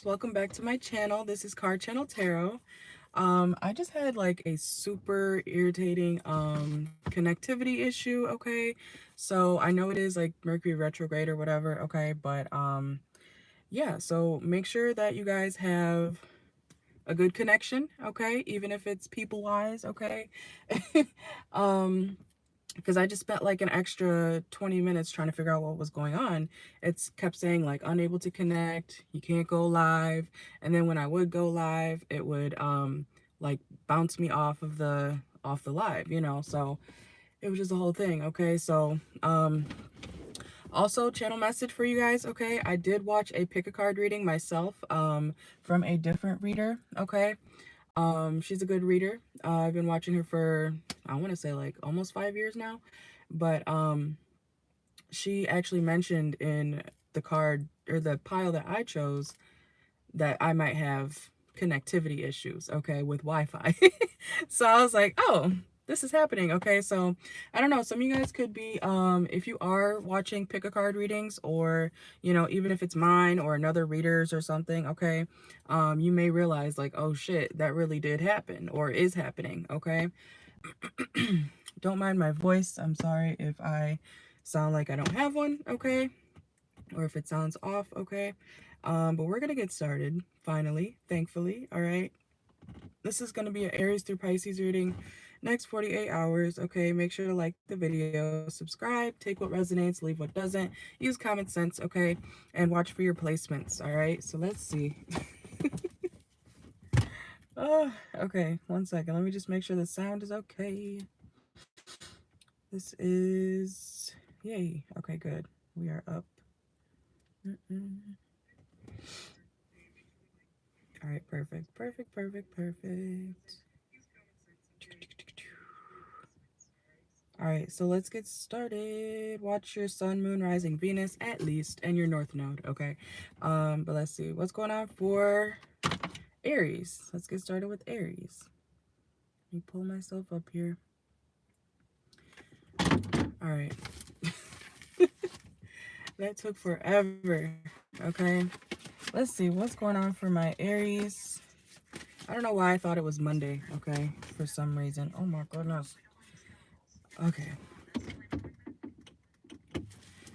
Welcome back to my channel. This is CarChanneledTarot. I just had like a super irritating connectivity issue, okay? So I know it is like Mercury retrograde or whatever, okay? But yeah, so make sure that you guys have a good connection, okay? Even if it's people-wise, okay? um because I just spent like an extra 20 minutes trying to figure out what was going on. It's kept saying like unable to connect, you can't go live. And then when I would go live, it would like bounce me off the live, you know. So it was just a whole thing. Okay. So also channel message for you guys. Okay. I did watch a pick a card reading myself from a different reader. Okay. She's a good reader. I've been watching her for, I want to say like almost 5 years now. But she actually mentioned in the card or the pile that I chose that I might have connectivity issues, okay, with Wi-Fi. So I was like, oh, this is happening. Okay, so I don't know, some of you guys could be if you are watching pick a card readings, or you know, even if it's mine or another reader's or something, okay, you may realize like, oh shit, that really did happen or is happening. Okay. Don't mind my voice. I'm sorry if I sound like I don't have one, okay? Or if it sounds off, okay? But we're gonna get started, finally, thankfully, all right? This is gonna be an Aries through Pisces reading, next 48 hours, okay? Make sure to like the video, subscribe, take what resonates, leave what doesn't, use common sense, okay? And watch for your placements, all right? So let's see. Oh, okay, 1 second. Let me just make sure the sound is okay. This is, yay. Okay, good. We are up. All right, perfect, perfect, perfect, perfect. All right, so let's get started. Watch your sun, moon, rising, Venus at least, and your north node, okay? But let's see what's going on for Aries. Let's get started with Aries. Let me pull myself up here. All right. That took forever, okay? Let's see what's going on for my Aries. I don't know why I thought it was Monday, okay, for some reason. Oh my goodness. Okay.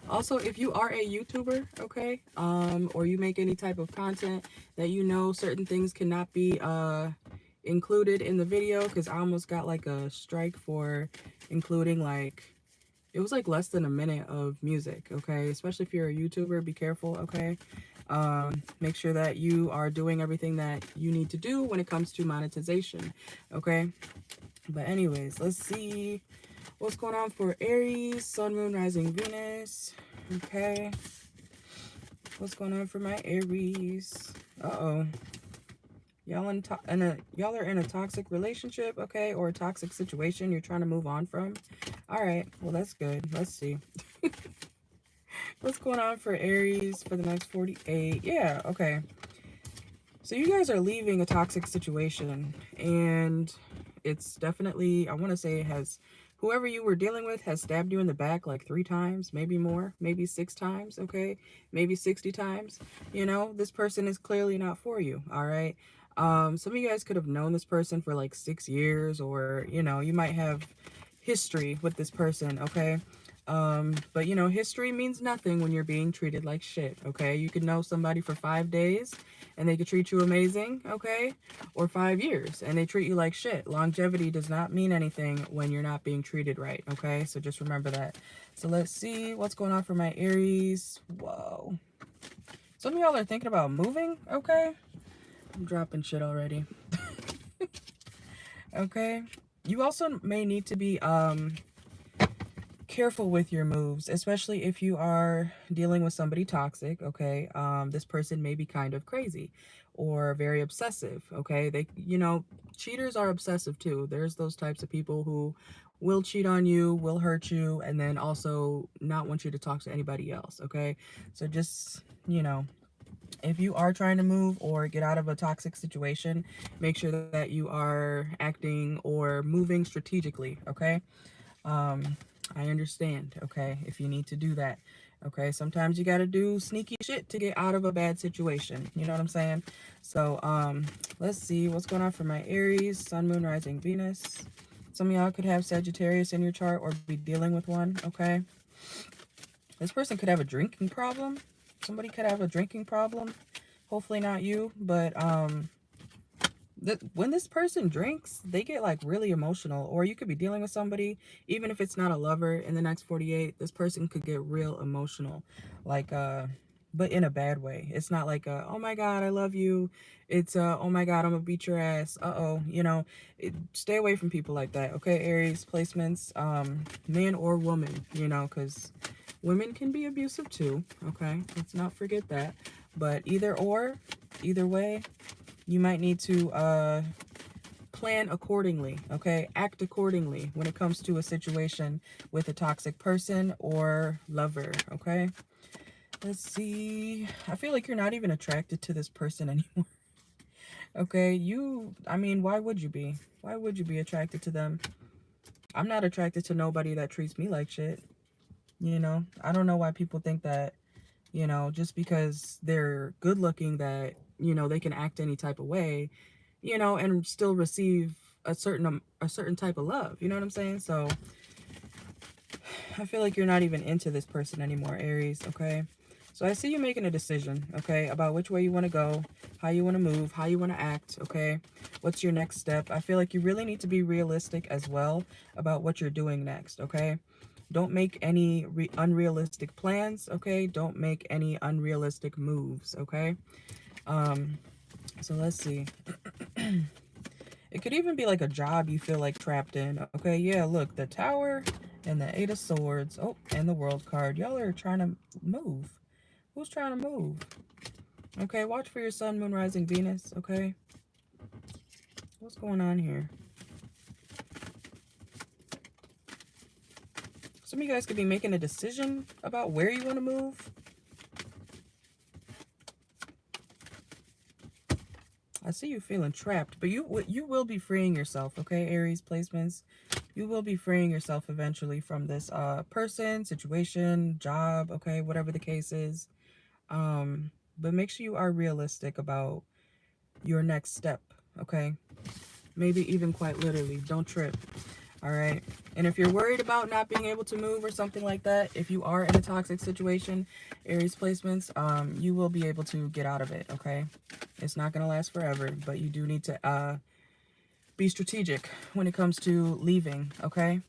Also, if you are a YouTuber, okay, or you make any type of content that you know certain things cannot be included in the video, because I almost got like a strike for including like, it was like less than a minute of music, okay? Especially if you're a YouTuber, be careful, okay? Make sure that you are doing everything that you need to do when it comes to monetization, okay? But anyways, let's see what's going on for Aries, Sun, Moon, Rising, Venus, okay? What's going on for my Aries? Uh-oh. Y'all y'all are in a toxic relationship, okay, or a toxic situation you're trying to move on from. All right, well, that's good. Let's see. What's going on for Aries for the next 48? Yeah, okay. So you guys are leaving a toxic situation, and it's definitely, I want to say it has, whoever you were dealing with has stabbed you in the back like 3 times, maybe more, maybe 6 times, okay? Maybe 60 times. You know, this person is clearly not for you, all right? Some of you guys could have known this person for like 6 years, or, you know, you might have history with this person, okay? But you know, history means nothing when you're being treated like shit, okay? You could know somebody for 5 days and they could treat you amazing, okay? Or 5 years and they treat you like shit. Longevity does not mean anything when you're not being treated right, okay? So just remember that. So let's see what's going on for my Aries. Whoa. Some of y'all are thinking about moving, okay? I'm dropping shit already. Okay? You also may need to be, careful with your moves, especially if you are dealing with somebody toxic, okay? This person may be kind of crazy or very obsessive, okay? They, you know, cheaters are obsessive too. There's those types of people who will cheat on you, will hurt you, and then also not want you to talk to anybody else, okay? So just, you know, if you are trying to move or get out of a toxic situation, make sure that you are acting or moving strategically, okay? I understand, okay, if you need to do that. Okay, sometimes you got to do sneaky shit to get out of a bad situation. You know what I'm saying? So, let's see what's going on for my Aries, Sun, Moon, Rising, Venus. Some of y'all could have Sagittarius in your chart or be dealing with one. Okay, this person could have a drinking problem. Somebody could have a drinking problem. Hopefully not you, but when this person drinks, they get like really emotional. Or you could be dealing with somebody, even if it's not a lover, in the next 48, this person could get real emotional, like but in a bad way. It's not like oh my god I love you. It's oh my god I'm gonna beat your ass, you know. Stay away from people like that. Okay, Aries placements, man or woman, you know, because women can be abusive too. Okay, let's not forget that. But either way, you might need to plan accordingly, okay? Act accordingly when it comes to a situation with a toxic person or lover, okay? Let's see. I feel like you're not even attracted to this person anymore, okay? I mean, why would you be? Why would you be attracted to them? I'm not attracted to nobody that treats me like shit, you know? I don't know why people think that, you know, just because they're good looking that, you know, they can act any type of way, you know, and still receive a certain type of love. You know what I'm saying? So I feel like you're not even into this person anymore, Aries, okay? So I see you making a decision, okay, about which way you want to go, how you want to move, how you want to act, okay? What's your next step? I feel like you really need to be realistic as well about what you're doing next, okay? Don't make any unrealistic plans, okay? Don't make any unrealistic moves, okay? So let's see. It could even be like a job you feel like trapped in. Okay, yeah, look, the Tower and the Eight of Swords. Oh, and the World card. Y'all are trying to move. Who's trying to move? Okay, watch for your Sun, Moon, Rising, Venus. Okay, what's going on here? Some of you guys could be making a decision about where you want to move. I see you feeling trapped, but you will be freeing yourself, okay, Aries placements? You will be freeing yourself eventually from this person, situation, job, okay, whatever the case is. But make sure you are realistic about your next step, okay? Maybe even quite literally. Don't trip, all right? And if you're worried about not being able to move or something like that, if you are in a toxic situation, Aries placements, you will be able to get out of it, okay? It's not going to last forever, but you do need to be strategic when it comes to leaving, okay?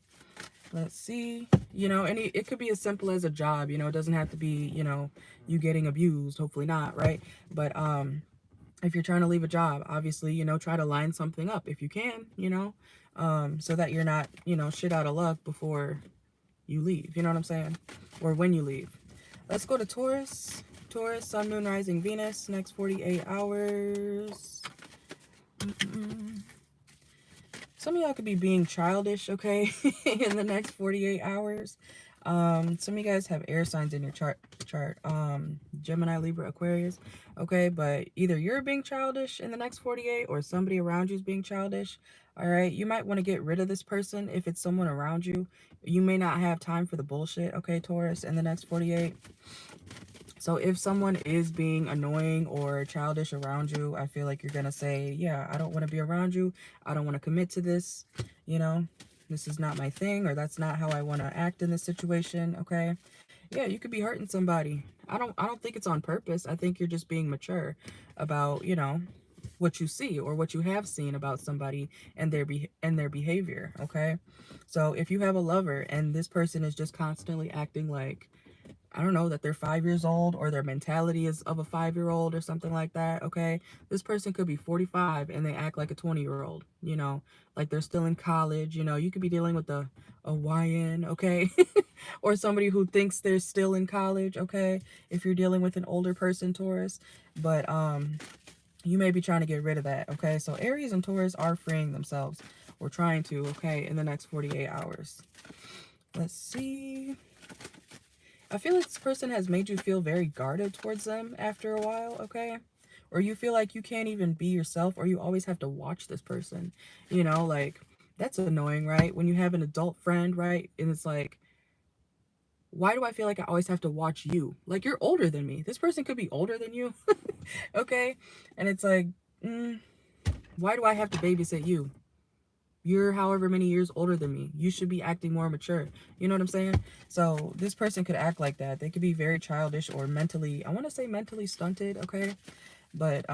Let's see. You know, it could be as simple as a job, you know, it doesn't have to be, you know, you getting abused, hopefully not, right? But if you're trying to leave a job, obviously, you know, try to line something up if you can, you know, so that you're not, you know, shit out of luck before you leave, you know what I'm saying? Or when you leave. Let's go to Taurus. Taurus, Sun, Moon, Rising, Venus, next 48 hours. Some of y'all could be being childish, okay, in the next 48 hours. Some of you guys have air signs in your chart. Gemini, Libra, Aquarius, okay, but either you're being childish in the next 48 or somebody around you is being childish. All right, you might want to get rid of this person if it's someone around you. You may not have time for the bullshit, okay, Taurus, in the next 48. So if someone is being annoying or childish around you, I feel like you're going to say, yeah, I don't want to be around you. I don't want to commit to this. You know, this is not my thing, or that's not how I want to act in this situation. Okay. Yeah, you could be hurting somebody. I don't think it's on purpose. I think you're just being mature about, you know, what you see or what you have seen about somebody and their behavior. Okay. So if you have a lover and this person is just constantly acting like, I don't know, that they're 5 years old or their mentality is of a 5-year-old or something like that, okay? This person could be 45 and they act like a 20-year-old, you know, like they're still in college, you know. You could be dealing with a YN, okay? Or somebody who thinks they're still in college, okay? If you're dealing with an older person, Taurus. But you may be trying to get rid of that, okay? So Aries and Taurus are freeing themselves, or trying to, okay, in the next 48 hours. Let's see. I feel like this person has made you feel very guarded towards them after a while, okay? Or you feel like you can't even be yourself, or you always have to watch this person. You know, like, that's annoying, right? When you have an adult friend, right? And it's like, why do I feel like I always have to watch you? Like, you're older than me. This person could be older than you. Okay? And it's like, why do I have to babysit you? You're however many years older than me. You should be acting more mature. You know what I'm saying? So this person could act like that. They could be very childish or mentally, I want to say mentally stunted, okay? But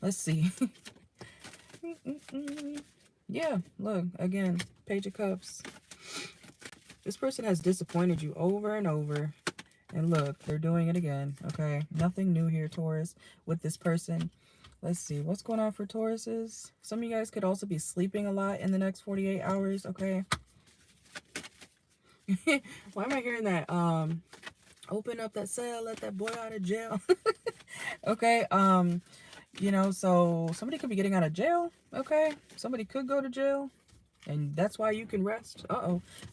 let's see. Yeah, look, again, Page of Cups. This person has disappointed you over and over. And look, they're doing it again, okay? Nothing new here, Taurus, with this person. Let's see, what's going on for Tauruses? Some of you guys could also be sleeping a lot in the next 48 hours, okay? Why am I hearing that? Open up that cell, let that boy out of jail. Okay, you know, so somebody could be getting out of jail, okay? Somebody could go to jail. And that's why you can rest.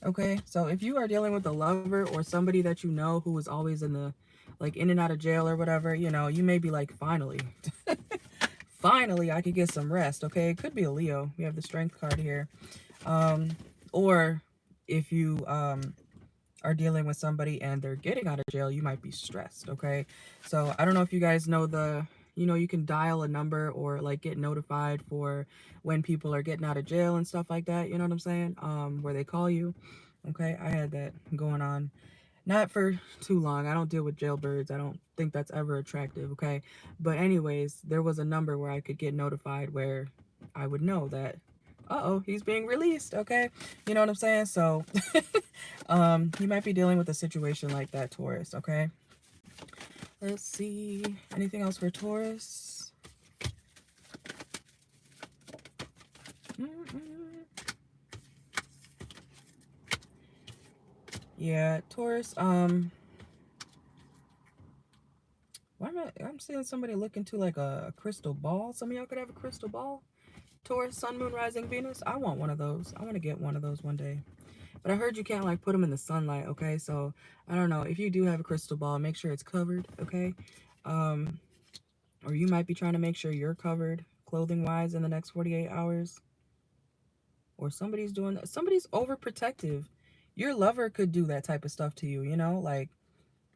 Okay, so if you are dealing with a lover or somebody that you know who is always in the, like, in and out of jail or whatever, you know, you may be like, finally. Finally, I could get some rest, okay? It could be a Leo. We have the Strength card here. Or if you are dealing with somebody and they're getting out of jail, you might be stressed, okay? So I don't know if you guys know the, you know, you can dial a number or like get notified for when people are getting out of jail and stuff like that, you know what I'm saying? Where they call you. Okay, I had that going on. Not for too long. I don't deal with jailbirds. I don't think that's ever attractive, okay? But anyways, there was a number where I could get notified where I would know that, uh-oh, he's being released, okay? You know what I'm saying? So, you might be dealing with a situation like that, Taurus, okay? Let's see. Anything else for Taurus? Yeah, Taurus, why am I'm seeing somebody look into like a crystal ball. Some of y'all could have a crystal ball. Taurus, Sun, Moon, Rising, Venus. I want one of those. I want to get one of those one day. But I heard you can't like put them in the sunlight, okay? So I don't know. If you do have a crystal ball, make sure it's covered, okay? Or you might be trying to make sure you're covered clothing-wise in the next 48 hours. Or somebody's doing that. Somebody's overprotective. Your lover could do that type of stuff to you, you know? Like,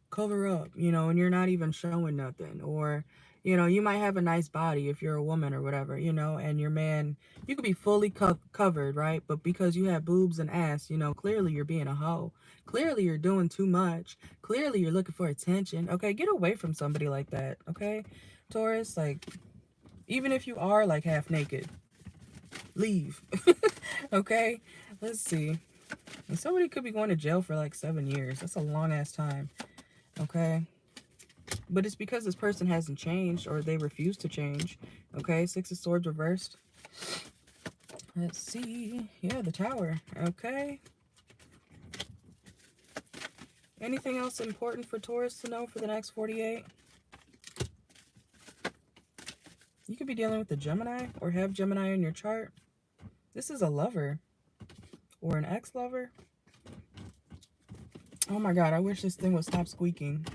cover up, you know, and you're not even showing nothing. Or, you know, you might have a nice body if you're a woman or whatever, you know, and your man, you could be fully covered, right? But because you have boobs and ass, you know, clearly you're being a hoe. Clearly you're doing too much. Clearly you're looking for attention. Okay, get away from somebody like that, okay? Taurus, like, even if you are like half naked, leave. Okay, let's see. And somebody could be going to jail for like 7 years. That's a long ass time. Okay, but it's because this person hasn't changed or they refuse to change. Okay, Six of Swords reversed. Let's see. Yeah, the Tower. Okay. Anything else important for Taurus to know for the next 48? You could be dealing with a Gemini or have Gemini in your chart. This is a lover or an ex-lover. Oh my god, I wish this thing would stop squeaking.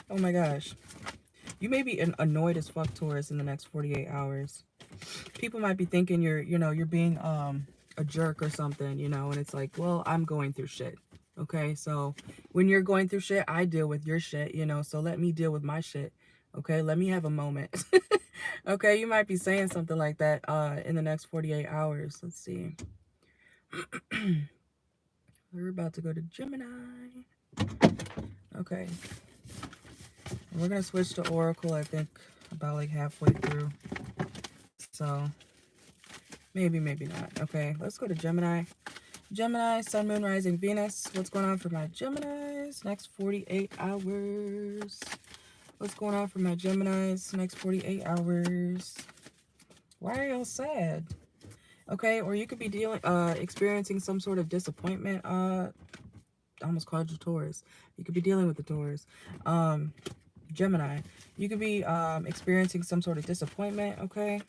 Oh my gosh. You may be annoyed as fuck, Taurus, in the next 48 hours. People might be thinking you're being a jerk or something, you know, and it's like, well, I'm going through shit. Okay, so when you're going through shit, I deal with your shit, you know, so let me deal with my shit. Okay, let me have a moment. Okay, you might be saying something like that in the next 48 hours. Let's see. We're about to go to Gemini. Okay. And we're going to switch to Oracle, I think, about like halfway through. So, maybe not. Okay, let's go to Gemini. Gemini, Sun, Moon, Rising, Venus. What's going on for my Geminis? Next 48 hours. What's going on for my Geminis? Next 48 hours. Why are y'all sad? Okay, or you could be experiencing some sort of disappointment. I almost called you Taurus. You could be dealing with the Taurus. Gemini. You could be experiencing some sort of disappointment, okay?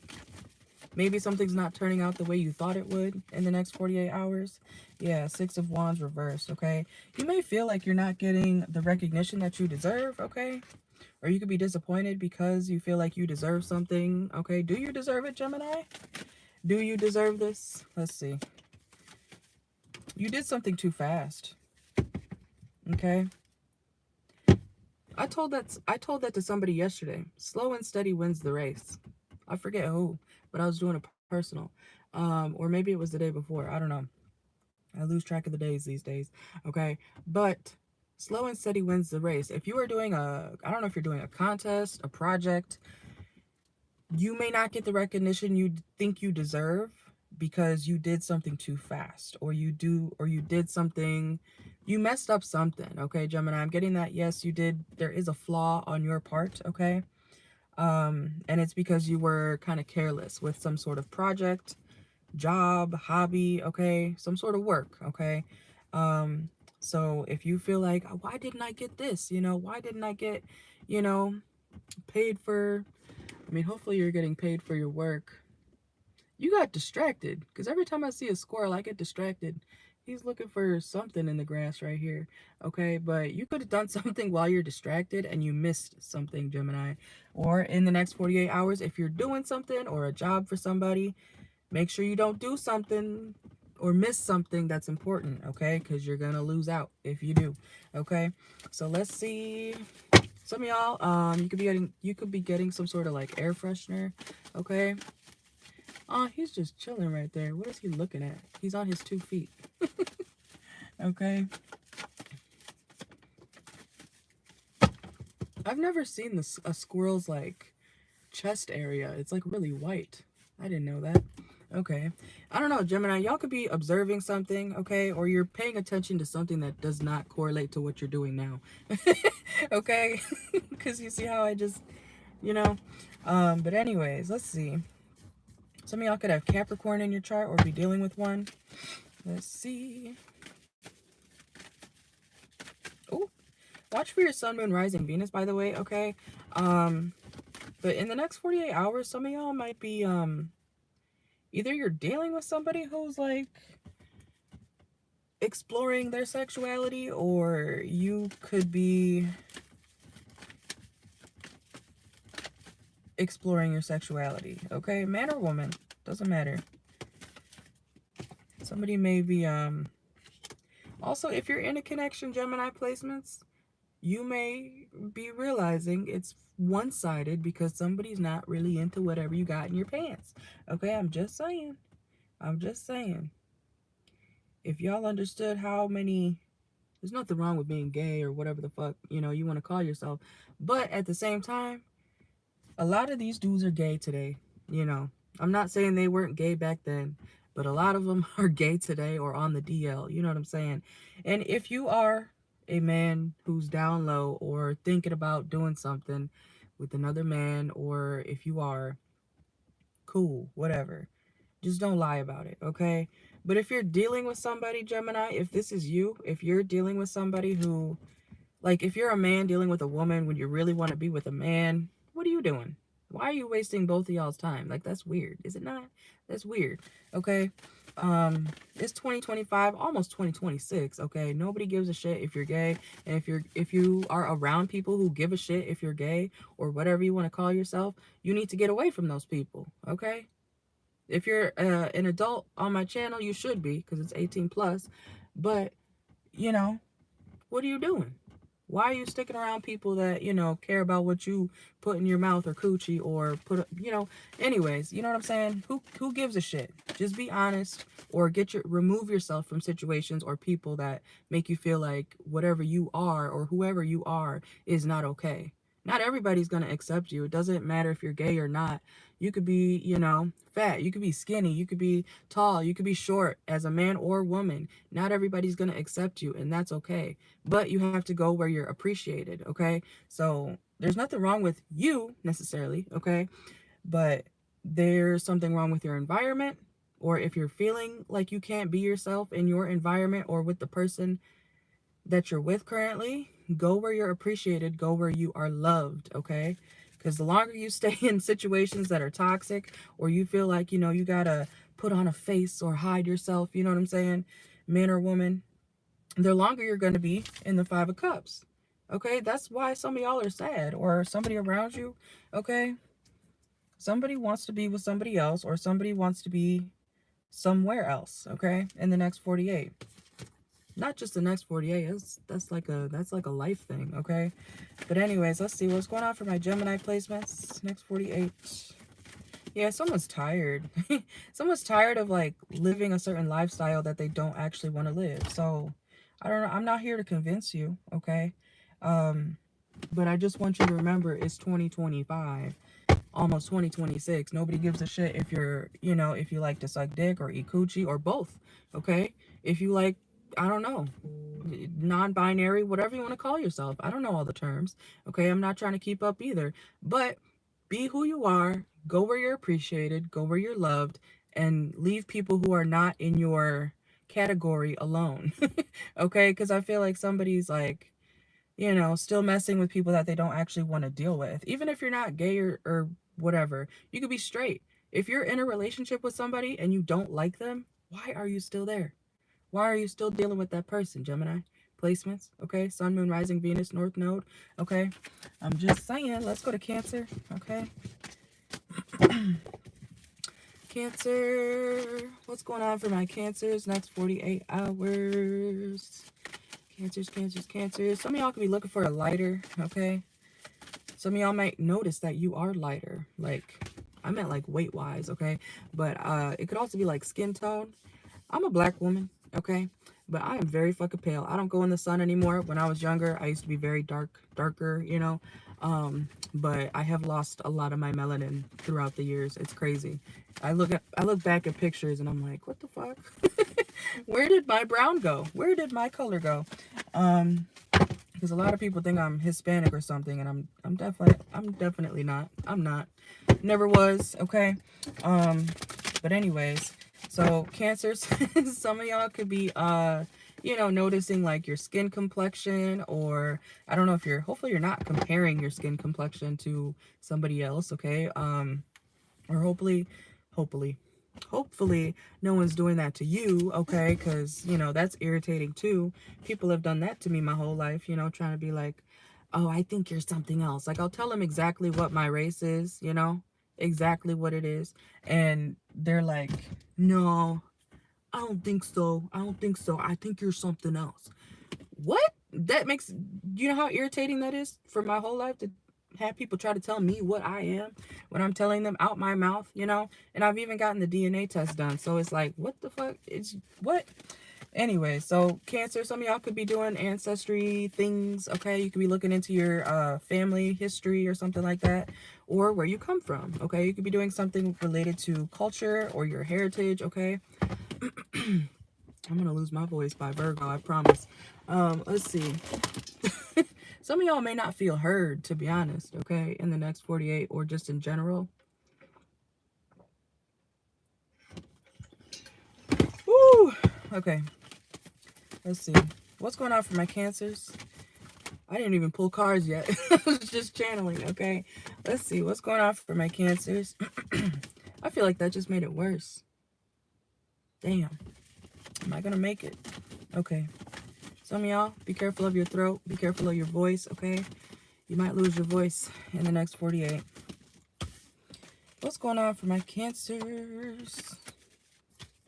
Maybe something's not turning out the way you thought it would in the next 48 hours. Yeah, Six of Wands reversed, okay? You may feel like you're not getting the recognition that you deserve, okay? Or you could be disappointed because you feel like you deserve something, okay? Do you deserve it, Gemini? Do you deserve this? Let's see. You did something too fast. Okay. I told that to somebody yesterday. Slow and steady wins the race. I forget who, but I was doing a personal. Or maybe it was the day before. I don't know. I lose track of the days these days. Okay. But slow and steady wins the race. If you are doing I don't know if you're doing a contest, a project, you may not get the recognition you think you deserve because you did something too fast, or you did something, you messed up something. Okay, Gemini, I'm getting that. Yes, you did. There is a flaw on your part. Okay. And it's because you were kind of careless with some sort of project, job, hobby. Okay, some sort of work. Okay. um so if you feel like, "Oh, why didn't I get this, why didn't I get, you know paid for," I mean, hopefully you're getting paid for your work. You got distracted, because every time I see a squirrel, I get distracted. He's looking for something in the grass right here. Okay, but you could have done something while you're distracted and you missed something, Gemini. Or in the next 48 hours, if you're doing something or a job for somebody, make sure you don't do something or miss something that's important, okay? Because you're gonna lose out if you do. Okay, so let's see. Some of y'all, you could be getting some sort of like air freshener. Okay. Oh, he's just chilling right there. What is he looking at? He's on his 2 feet. Okay. I've never seen a squirrel's like chest area. It's like really white. I didn't know that. Okay. I don't know, Gemini. Y'all could be observing something, okay? Or you're paying attention to something that does not correlate to what you're doing now. Okay? Because you see how I just, you know? But anyways, let's see. Some of y'all could have Capricorn in your chart or be dealing with one. Let's see. Oh, watch for your sun, moon, rising, Venus, by the way, okay? But in the next 48 hours, some of y'all might be, either you're dealing with somebody who's like exploring their sexuality, or you could be exploring your sexuality, okay? Man or woman, doesn't matter. Somebody may be, also, if you're in a connection, Gemini placements, you may be realizing it's one-sided because somebody's not really into whatever you got in your pants. Okay, I'm just saying. I'm just saying. If y'all understood how many, there's nothing wrong with being gay or whatever the fuck, you want to call yourself. But at the same time, a lot of these dudes are gay today. I'm not saying they weren't gay back then, but a lot of them are gay today or on the DL. You know what I'm saying? And if you are a man who's down low or thinking about doing something with another man, or if you are, cool, whatever, just don't lie about it, okay? But if you're dealing with somebody, Gemini, if this is you, if you're dealing with somebody who, like, if you're a man dealing with a woman when you really want to be with a man, what are you doing? Why are you wasting both of y'all's time? Like, that's weird. Is it not? That's weird. Okay. It's 2025, almost 2026. Okay. Nobody gives a shit if you're gay. And if you are around people who give a shit if you're gay or whatever you want to call yourself, you need to get away from those people. Okay. If you're an adult on my channel, you should be, because it's 18 plus. But, what are you doing? Why are you sticking around people that, care about what you put in your mouth or coochie or anyways, you know what I'm saying? Who gives a shit? Just be honest, or remove yourself from situations or people that make you feel like whatever you are or whoever you are is not okay. Not everybody's going to accept you. It doesn't matter if you're gay or not. You could be, fat. You could be skinny. You could be tall. You could be short, as a man or woman. Not everybody's going to accept you, and that's okay. But you have to go where you're appreciated, okay? So there's nothing wrong with you necessarily, okay? But there's something wrong with your environment, or if you're feeling like you can't be yourself in your environment or with the person that you're with currently, go where you're appreciated, go where you are loved, okay? Because the longer you stay in situations that are toxic, or you feel like, you gotta put on a face or hide yourself, you know what I'm saying, man or woman, the longer you're going to be in the 5 of Cups. Okay, that's why some of y'all are sad, or somebody around you, okay? Somebody wants to be with somebody else, or somebody wants to be somewhere else, okay, in the next 48. not just the next 48. That's like a life thing, okay? But anyways, let's see what's going on for my Gemini placements. Next 48. Yeah, someone's tired. Someone's tired of like living a certain lifestyle that they don't actually want to live. So I don't know. I'm not here to convince you, okay? But I just want you to remember it's 2025, almost 2026. Nobody gives a shit if you're, you know, if you like to suck dick or eat coochie or both, okay? If you like, I don't know, non-binary, whatever you want to call yourself. I don't know all the terms, okay? I'm not trying to keep up either. But be who you are, go where you're appreciated, go where you're loved, and leave people who are not in your category alone, okay? Because I feel like somebody's like, you know, still messing with people that they don't actually want to deal with. Even if you're not gay or whatever, you could be straight. If you're in a relationship with somebody and you don't like them, why are you still there? Why are you still dealing with that person, Gemini? Placements, okay? Sun, Moon, Rising, Venus, North Node, okay? I'm just saying, let's go to Cancer, okay? Cancer, what's going on for my Cancers next 48 hours? Cancers. Some of y'all could be looking for a lighter, okay? Some of y'all might notice that you are lighter. Like, I meant like weight-wise, okay? But it could also be like skin tone. I'm a black woman, okay? But I am very fucking pale. I don't go in the sun anymore. When I was younger, I used to be very darker, you know? But I have lost a lot of my melanin throughout the years. It's crazy. I look back at pictures and I'm like, what the fuck? Where did my brown go? Where did my color go? Because a lot of people think I'm Hispanic or something, and I'm definitely not. I'm not. Never was, okay? But anyways, so Cancers, some of y'all could be you know, noticing like your skin complexion, or I don't know if you're, hopefully you're not comparing your skin complexion to somebody else, okay? Or hopefully no one's doing that to you, okay? Because, you know, that's irritating too. People have done that to me my whole life, you know, trying to be like, oh, I think you're something else. Like, I'll tell them exactly what my race is, you know, exactly what it is, and they're like, no, I don't think so. I think you're something else. What? That makes, you know how irritating that is for my whole life to have people try to tell me what I am when I'm telling them out my mouth, you know? And I've even gotten the DNA test done. So it's like, what the fuck? It's what? Anyway, so Cancer, some of y'all could be doing ancestry things, okay? You could be looking into your family history or something like that, or where you come from, okay? You could be doing something related to culture or your heritage, okay? I'm gonna lose my voice by Virgo, I promise. Let's see. Some of y'all may not feel heard, to be honest, okay, in the next 48 or just in general. Woo! Okay. Let's see. What's going on for my Cancers? I didn't even pull cards yet. I was just channeling, okay? Let's see. What's going on for my Cancers? I feel like that just made it worse. Damn. Am I gonna make it? Okay. Some of y'all, be careful of your throat. Be careful of your voice, okay? You might lose your voice in the next 48. What's going on for my Cancers?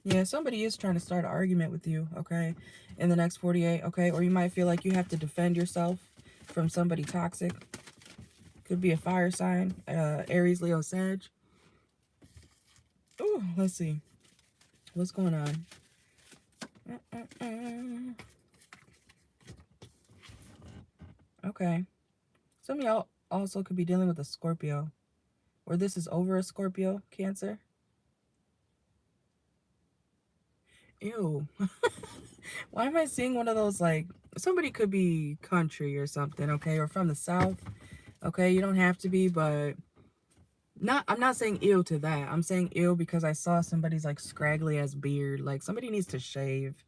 Yeah, somebody is trying to start an argument with you, okay, in the next 48, okay? Or you might feel like you have to defend yourself from somebody toxic. Could be a fire sign, Aries, Leo, Sag. Ooh, let's see. What's going on? Okay. Some of y'all also could be dealing with a Scorpio. Or this is over a Scorpio, Cancer. Ew. Why am I seeing one of those, like, somebody could be country or something, okay? Or from the South, okay? You don't have to be, but I'm not saying ew to that. I'm saying ew because I saw somebody's, like, scraggly ass beard. Like, somebody needs to shave,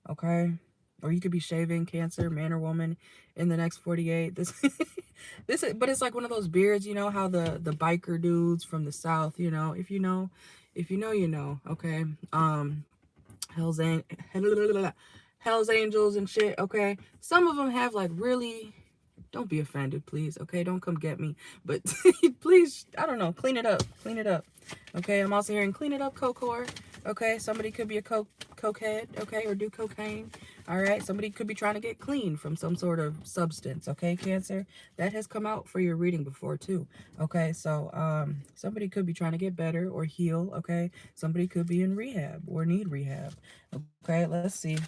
okay? Or you could be shaving, Cancer, man or woman, in the next 48. But it's like one of those beards, you know, how the biker dudes from the South, you know, if you know, you know, okay? Hell's Angels and shit, okay? Some of them have, like, really, don't be offended, please, okay? Don't come get me. But please, I don't know, clean it up. Clean it up, okay? I'm also hearing clean it up, coke whore, okay? Somebody could be a cokehead, okay? Or do cocaine. All right, somebody could be trying to get clean from some sort of substance, okay, Cancer? That has come out for your reading before too, okay? So somebody could be trying to get better or heal, okay? Somebody could be in rehab or need rehab, okay? Let's see.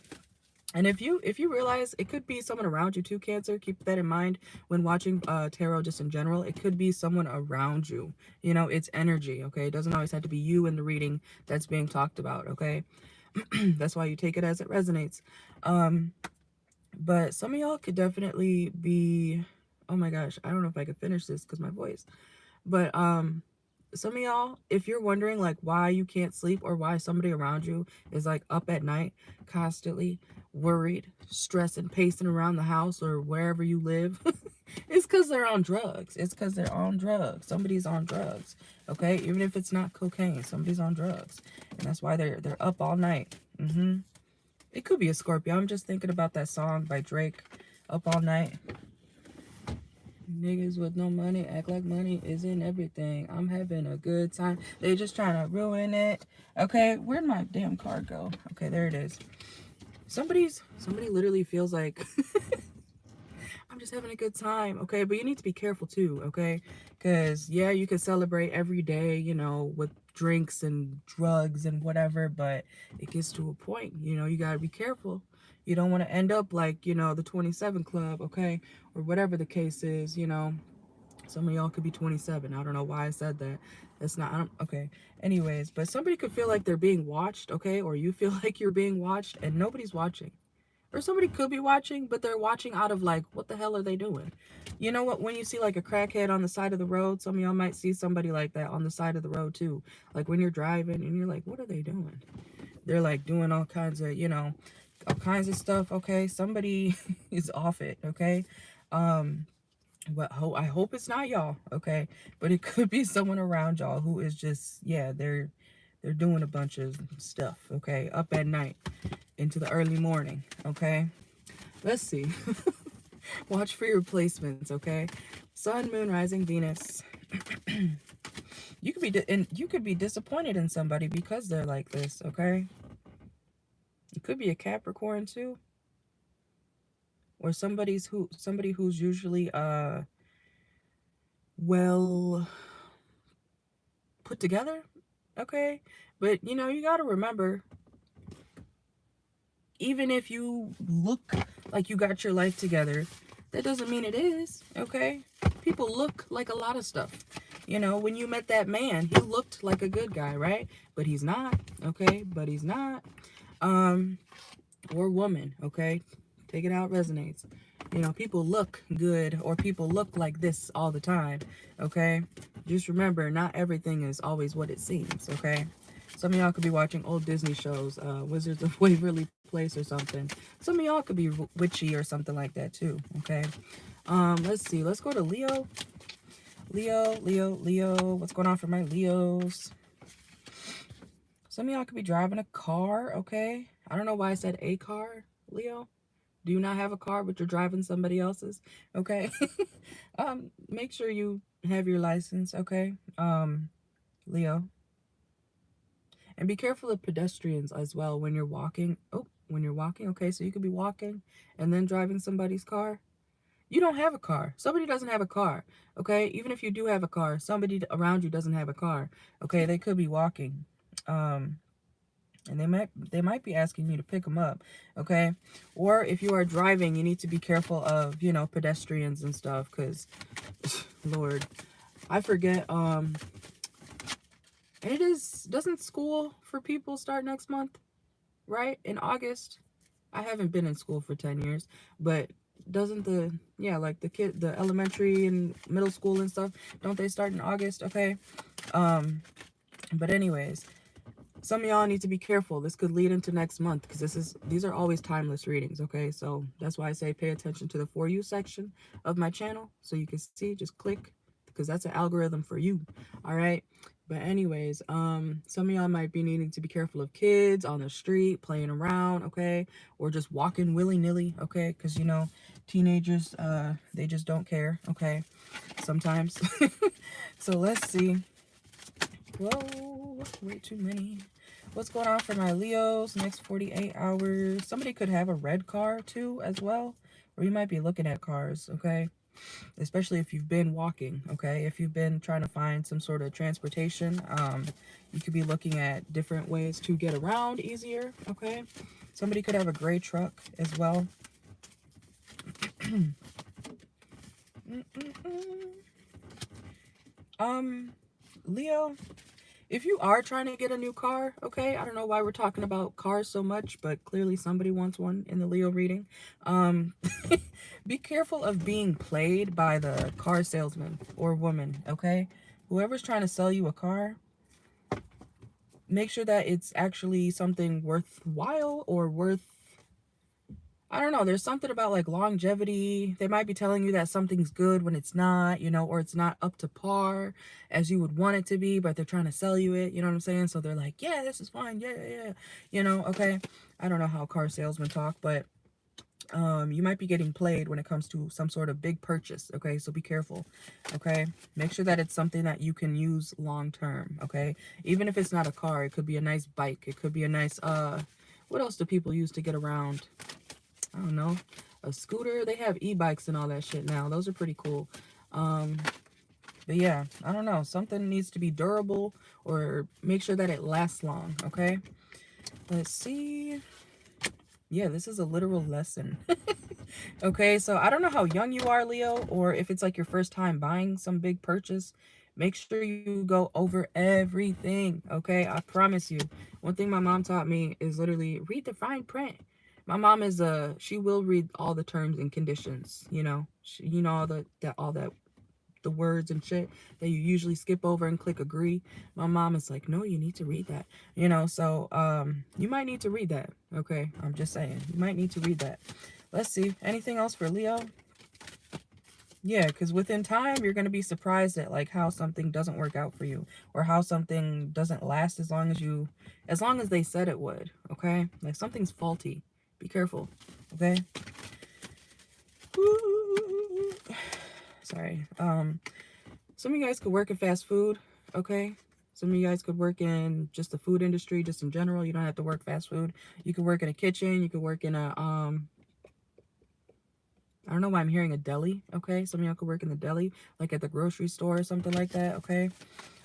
And if you realize it could be someone around you too, Cancer, keep that in mind when watching tarot just in general. It could be someone around you. You know, it's energy, okay? It doesn't always have to be you in the reading that's being talked about, okay? That's why you take it as it resonates. But some of y'all could definitely be, oh my gosh, I don't know if I could finish this because my voice. But some of y'all, if you're wondering like why you can't sleep or why somebody around you is like up at night constantly worried, stressing, pacing around the house or wherever you live, it's because they're on drugs. It's because they're on drugs. Somebody's on drugs, okay? Even if it's not cocaine, somebody's on drugs, and that's why they're up all night. It could be a Scorpio. I'm just thinking about that song by Drake, Up All Night. Niggas with no money act like money isn't everything. I'm having a good time. They just trying to ruin it. Okay, where'd my damn card go? Okay, there it is. Somebody literally feels like I'm just having a good time, okay? But you need to be careful too, okay? Because yeah, you can celebrate every day, you know, with drinks and drugs and whatever, but it gets to a point, you know, you got to be careful. You don't want to end up like, you know, the 27 Club, okay? Or whatever the case is, you know. Some of y'all could be 27. I don't know why I said that. That's not, okay. Anyways, but somebody could feel like they're being watched, okay? Or you feel like you're being watched and nobody's watching. Or somebody could be watching, but they're watching out of like, what the hell are they doing? You know what? When you see like a crackhead on the side of the road, some of y'all might see somebody like that on the side of the road too. Like when you're driving and you're like, what are they doing? They're like doing all kinds of, you know, all kinds of stuff. Okay. Somebody is off it. Okay. But I hope it's not y'all. Okay. But it could be someone around y'all who is just, yeah, they're doing a bunch of stuff. Okay. Up at night into the early morning. Okay. Let's see. Watch for your placements, okay? Sun, Moon, Rising, Venus. You could be disappointed in somebody because they're like this, okay? It could be a Capricorn too, or somebody who's usually well put together, okay? But you know, you got to remember, even if you look like you got your life together, that doesn't mean it is, okay? People look like a lot of stuff. You know, when you met that man, he looked like a good guy, right? But he's not, okay? But he's not. Or woman, okay? Take it out, resonates. You know, people look good or people look like this all the time, okay? Just remember, not everything is always what it seems, okay? Some of y'all could be watching old Disney shows, Wizards of Waverly Place or something. Some of y'all could be witchy or something like that too, okay? Let's see. Let's go to Leo. Leo. What's going on for my Leos? Some of y'all could be driving a car, okay? I don't know why I said a car, Leo. Do you not have a car, but you're driving somebody else's? Okay. Make sure you have your license, okay? Leo. And be careful of pedestrians as well when you're walking. Oh, when you're walking, okay? So you could be walking and then driving somebody's car. You don't have a car. Somebody doesn't have a car, okay? Even if you do have a car, somebody around you doesn't have a car, okay? They could be walking. And they might be asking you to pick them up, okay? Or if you are driving, you need to be careful of, you know, pedestrians and stuff, because Lord, I forget. And doesn't school for people start next month, right? In August. I haven't been in school for 10 years, but doesn't like the elementary and middle school and stuff, don't they start in August? Okay. But anyways, some of y'all need to be careful. This could lead into next month because these are always timeless readings, okay? So that's why I say pay attention to the For You section of my channel so you can see, just click, because that's an algorithm for you, all right? But anyways, some of y'all might be needing to be careful of kids on the street playing around, okay? Or just walking willy-nilly, okay? Because, you know, teenagers, they just don't care, okay? Sometimes. So let's see. Whoa, way too many. What's going on for my Leos next 48 hours? Somebody could have a red car too as well, or you might be looking at cars, okay? Especially if you've been walking, okay? If you've been trying to find some sort of transportation, you could be looking at different ways to get around easier, okay? Somebody could have a gray truck as well. Leo, if you are trying to get a new car, okay, I don't know why we're talking about cars so much, but clearly somebody wants one in the Leo reading. Be careful of being played by the car salesman or woman, okay? Whoever's trying to sell you a car, make sure that it's actually something worthwhile or worth, I don't know, there's something about like longevity. They might be telling you that something's good when it's not, you know, or it's not up to par as you would want it to be, but they're trying to sell you it, you know what I'm saying? So they're like, yeah, this is fine, yeah, you know, okay? I don't know how car salesmen talk, but you might be getting played when it comes to some sort of big purchase, okay? So be careful, okay? Make sure that it's something that you can use long term, okay? Even if it's not a car, it could be a nice bike, it could be a nice, what else do people use to get around? I don't know, a scooter. They have e-bikes and all that shit now. Those are pretty cool. But yeah, I don't know. Something needs to be durable or make sure that it lasts long, okay? Let's see. Yeah, this is a literal lesson. Okay, so I don't know how young you are, Leo, or if it's like your first time buying some big purchase. Make sure you go over everything, okay? I promise you. One thing my mom taught me is literally read the fine print. My mom is she will read all the terms and conditions, you know. You know all that the words and shit that you usually skip over and click agree. My mom is like, no, you need to read that, you know. So you might need to read that, okay? I'm just saying, you might need to read that. Let's see, anything else for Leo? Yeah, because within time you're going to be surprised at like how something doesn't work out for you, or how something doesn't last as long as they said it would, okay? Like something's faulty. Be careful, okay? Ooh. Sorry. Some of you guys could work in fast food, okay? Some of you guys could work in just the food industry, just in general. You don't have to work fast food. You could work in a kitchen. You could work in a, I don't know why I'm hearing a deli, okay? Some of y'all could work in the deli, like at the grocery store or something like that, okay?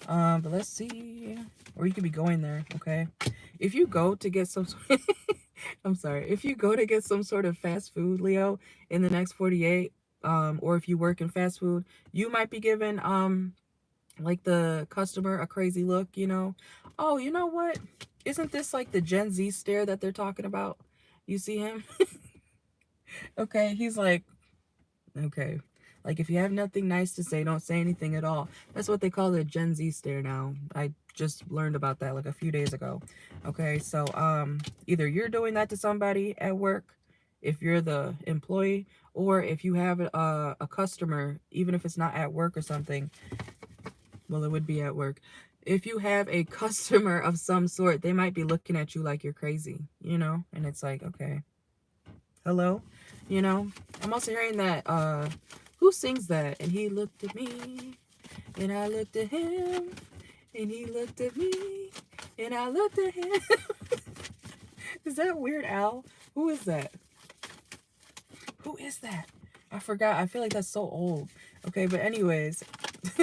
But let's see. Or you could be going there, okay? If you go to get some I'm sorry. If you go to get some sort of fast food, Leo, in the next 48, or if you work in fast food, you might be given like the customer a crazy look, you know. Oh, you know what? Isn't this like the Gen Z stare that they're talking about? You see him? Okay, he's like, okay. Like if you have nothing nice to say, don't say anything at all. That's what they call the Gen Z stare now. I just learned about that like a few days ago. Okay, so either you're doing that to somebody at work, if you're the employee, or if you have a customer, even if it's not at work or something. Well, it would be at work. If you have a customer of some sort, they might be looking at you like you're crazy, you know? And it's like, okay, hello, you know? I'm also hearing that, who sings that? And he looked at me, and I looked at him, and he looked at me, and I looked at him. Is that Weird Al? Who is that? Who is that? I forgot. I feel like that's so old. Okay, but anyways,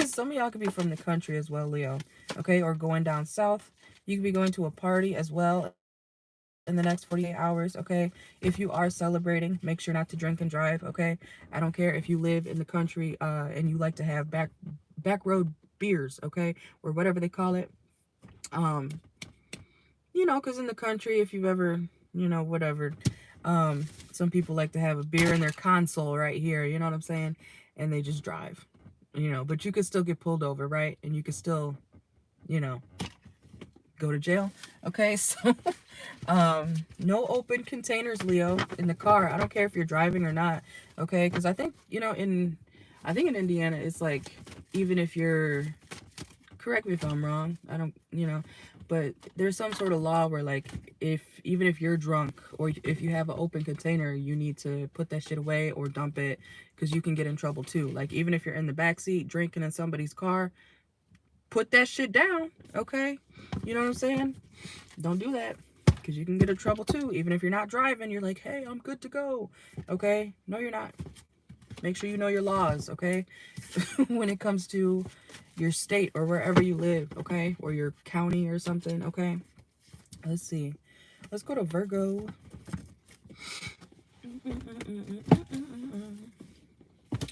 some of y'all could be from the country as well, Leo. Okay, or going down south. You could be going to a party as well in the next 48 hours, okay? If you are celebrating, make sure not to drink and drive, okay? I don't care if you live in the country and you like to have back road beers, okay? Or whatever they call it. You know, because in the country, if you've ever, you know, whatever, some people like to have a beer in their console right here, you know what I'm saying? And they just drive, you know, but you could still get pulled over, right? And you could still, you know, go to jail. Okay, so no open containers, Leo, in the car. I don't care if you're driving or not, okay? Because I think, you know, in Indiana, it's like, even if you're, correct me if I'm wrong, I don't, you know, but there's some sort of law where like even if you're drunk or if you have an open container, you need to put that shit away or dump it, because you can get in trouble too. Like even if you're in the back seat drinking in somebody's car, put that shit down, okay? You know what I'm saying? Don't do that, because you can get in trouble too. Even if you're not driving, you're like, hey, I'm good to go. Okay? No, you're not. Make sure you know your laws, okay? When it comes to your state or wherever you live, okay? Or your county or something, okay? Let's see. Let's go to Virgo.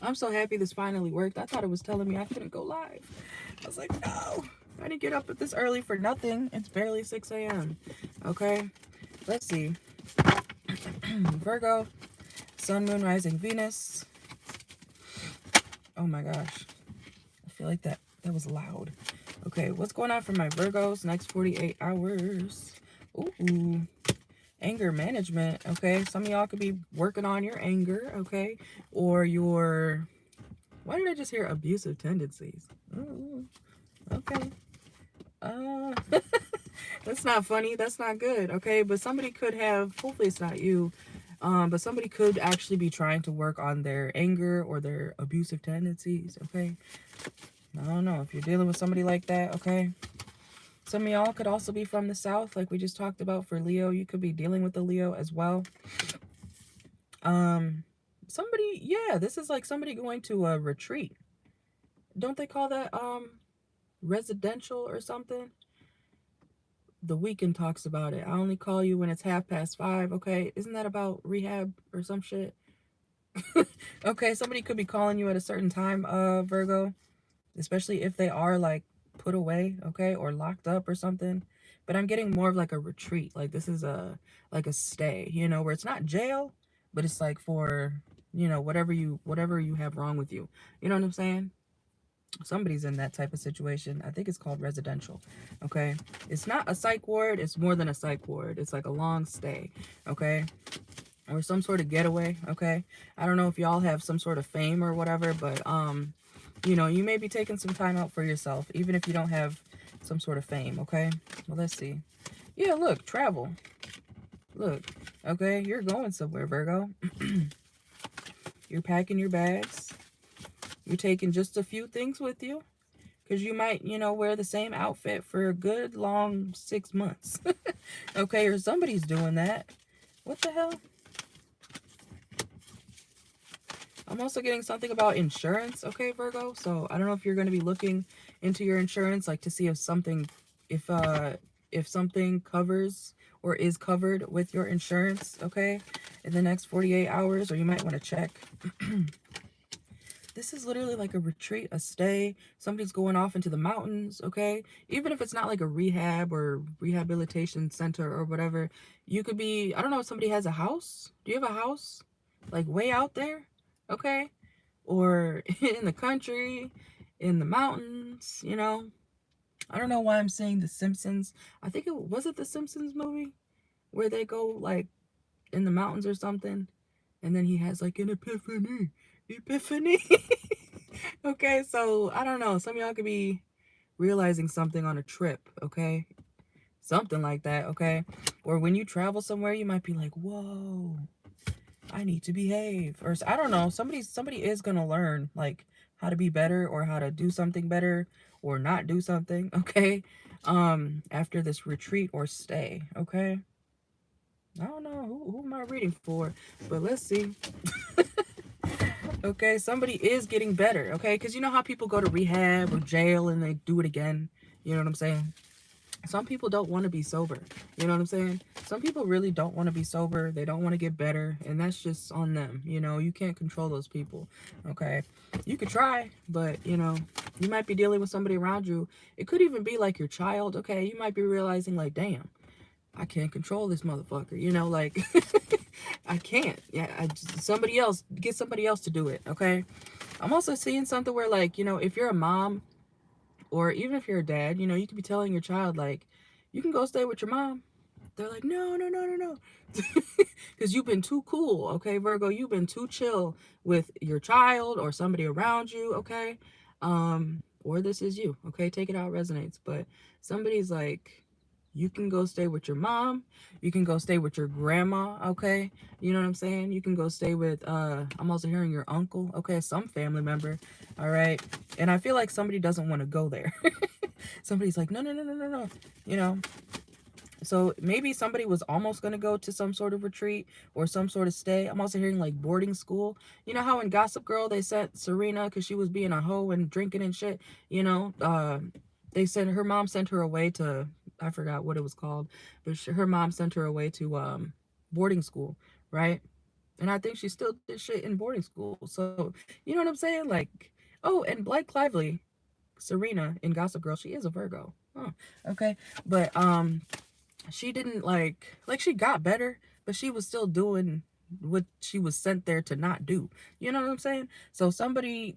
I'm so happy this finally worked. I thought it was telling me I couldn't go live. I was like, no. I didn't get up at this early for nothing. It's barely 6 a.m. Okay? Let's see. Virgo. Sun, Moon, Rising, Venus. Oh my gosh. I feel like that was loud. Okay, what's going on for my Virgos next 48 hours? Ooh. Anger management, okay? Some of y'all could be working on your anger, okay? Or your... Why did I just hear abusive tendencies? Ooh, okay. That's not funny. That's not good, okay? But somebody could have... Hopefully it's not you. But somebody could actually be trying to work on their anger or their abusive tendencies, okay? I don't know if you're dealing with somebody like that, okay? Some of y'all could also be from the South, like we just talked about for Leo. You could be dealing with a Leo as well. Somebody, yeah, this is like somebody going to a retreat. Don't they call that, residential or something? The Weekend talks about it. I only call you when it's 5:30, okay? Isn't that about rehab or some shit? Okay, somebody could be calling you at a certain time, Virgo. Especially if they are, like, put away, okay? Or locked up or something. But I'm getting more of, like, a retreat. Like, this is like a stay, you know? Where it's not jail, but it's, like, for, you know, whatever you have wrong with you. You know what I'm saying? Somebody's in that type of situation. I think it's called residential, okay? It's not a psych ward. It's more than a psych ward. It's like a long stay, okay? Or some sort of getaway, okay? I don't know if y'all have some sort of fame or whatever, but, you know, you may be taking some time out for yourself, even if you don't have some sort of fame, okay? Well, let's see. Yeah, look, travel. Look, okay? You're going somewhere, Virgo. You're packing your bags. You're taking just a few things with you, because you might, you know, wear the same outfit for a good long 6 months. Okay, or somebody's doing that. What the hell? I'm also getting something about insurance, okay, Virgo? So I don't know if you're going to be looking into your insurance, like to see if something covers or is covered with your insurance, okay, in the next 48 hours, or you might want to check. This is literally like a retreat, a stay. Somebody's going off into the mountains, okay? Even if it's not like a rehab or rehabilitation center or whatever, you could be, I don't know if somebody has a house. Do you have a house? Like way out there? Okay? Or in the country, in the mountains, you know? I don't know why I'm saying The Simpsons. I think was it the Simpsons movie? Where they go like in the mountains or something? And then he has like an epiphany. Okay, so I don't know. Some of y'all could be realizing something on a trip, okay? Something like that, okay? Or when you travel somewhere, you might be like, whoa, I need to behave. Or I don't know. Somebody is gonna learn like how to be better or how to do something better or not do something, okay? After this retreat or stay, okay? I don't know who am I reading for, but let's see. Okay, somebody is getting better, okay? Because you know how people go to rehab or jail and they do it again? You know what I'm saying? Some people don't want to be sober. You know what I'm saying? Some people really don't want to be sober. They don't want to get better. And that's just on them. You know, you can't control those people, okay? You could try, but, you know, you might be dealing with somebody around you. It could even be like your child, okay? You might be realizing like, damn, I can't control this motherfucker. You know, like... I can't. Yeah, somebody else, get somebody else to do it, okay? I'm also seeing something where, like, you know, if you're a mom or even if you're a dad, you know, you could be telling your child, like, you can go stay with your mom. They're like, no, no, no, no, no. Because you've been too cool, okay, Virgo? You've been too chill with your child or somebody around you, okay? Or this is you, okay? Take it how it resonates. But somebody's like, You can go stay with your mom. You can go stay with your grandma, okay? You know what I'm saying? You can go stay with, I'm also hearing your uncle, okay? Some family member, all right? And I feel like somebody doesn't want to go there. Somebody's like, no, no, no, no, no, no, you know? So maybe somebody was almost going to go to some sort of retreat or some sort of stay. I'm also hearing like boarding school. You know how in Gossip Girl they sent Serena because she was being a hoe and drinking and shit, you know? They sent, her mom sent her away to, I forgot what it was called, but her mom sent her away to boarding school, right? And I think she still did shit in boarding school. So, you know what I'm saying? Like, oh, and Blake Lively, Serena in Gossip Girl, she is a Virgo. Huh. Okay. But she didn't like she got better, but she was still doing what she was sent there to not do. You know what I'm saying? So somebody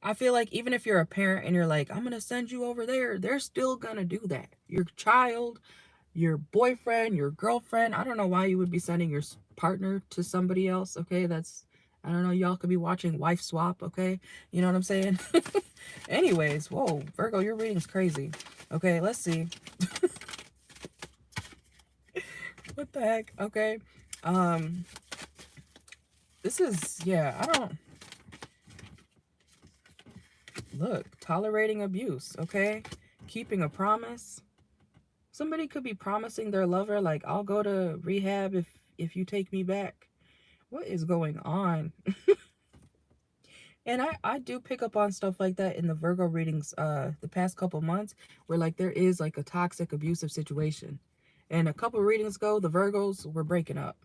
I feel like even if you're a parent and you're like, I'm gonna send you over there, they're still gonna do that. Your child, your boyfriend, your girlfriend, I don't know why you would be sending your partner to somebody else. Okay, that's, I don't know, y'all could be watching Wife Swap. Okay, you know what I'm saying? Anyways, whoa, Virgo, your reading's crazy. Okay, let's see. What the heck? Okay. Um, this is, yeah, I don't, look, tolerating abuse, okay? Keeping a promise. Somebody could be promising their lover, like, I'll go to rehab if you take me back. What is going on? And I do pick up on stuff like that in the Virgo readings the past couple months, where like there is like a toxic abusive situation. And a couple readings ago, the Virgos were breaking up.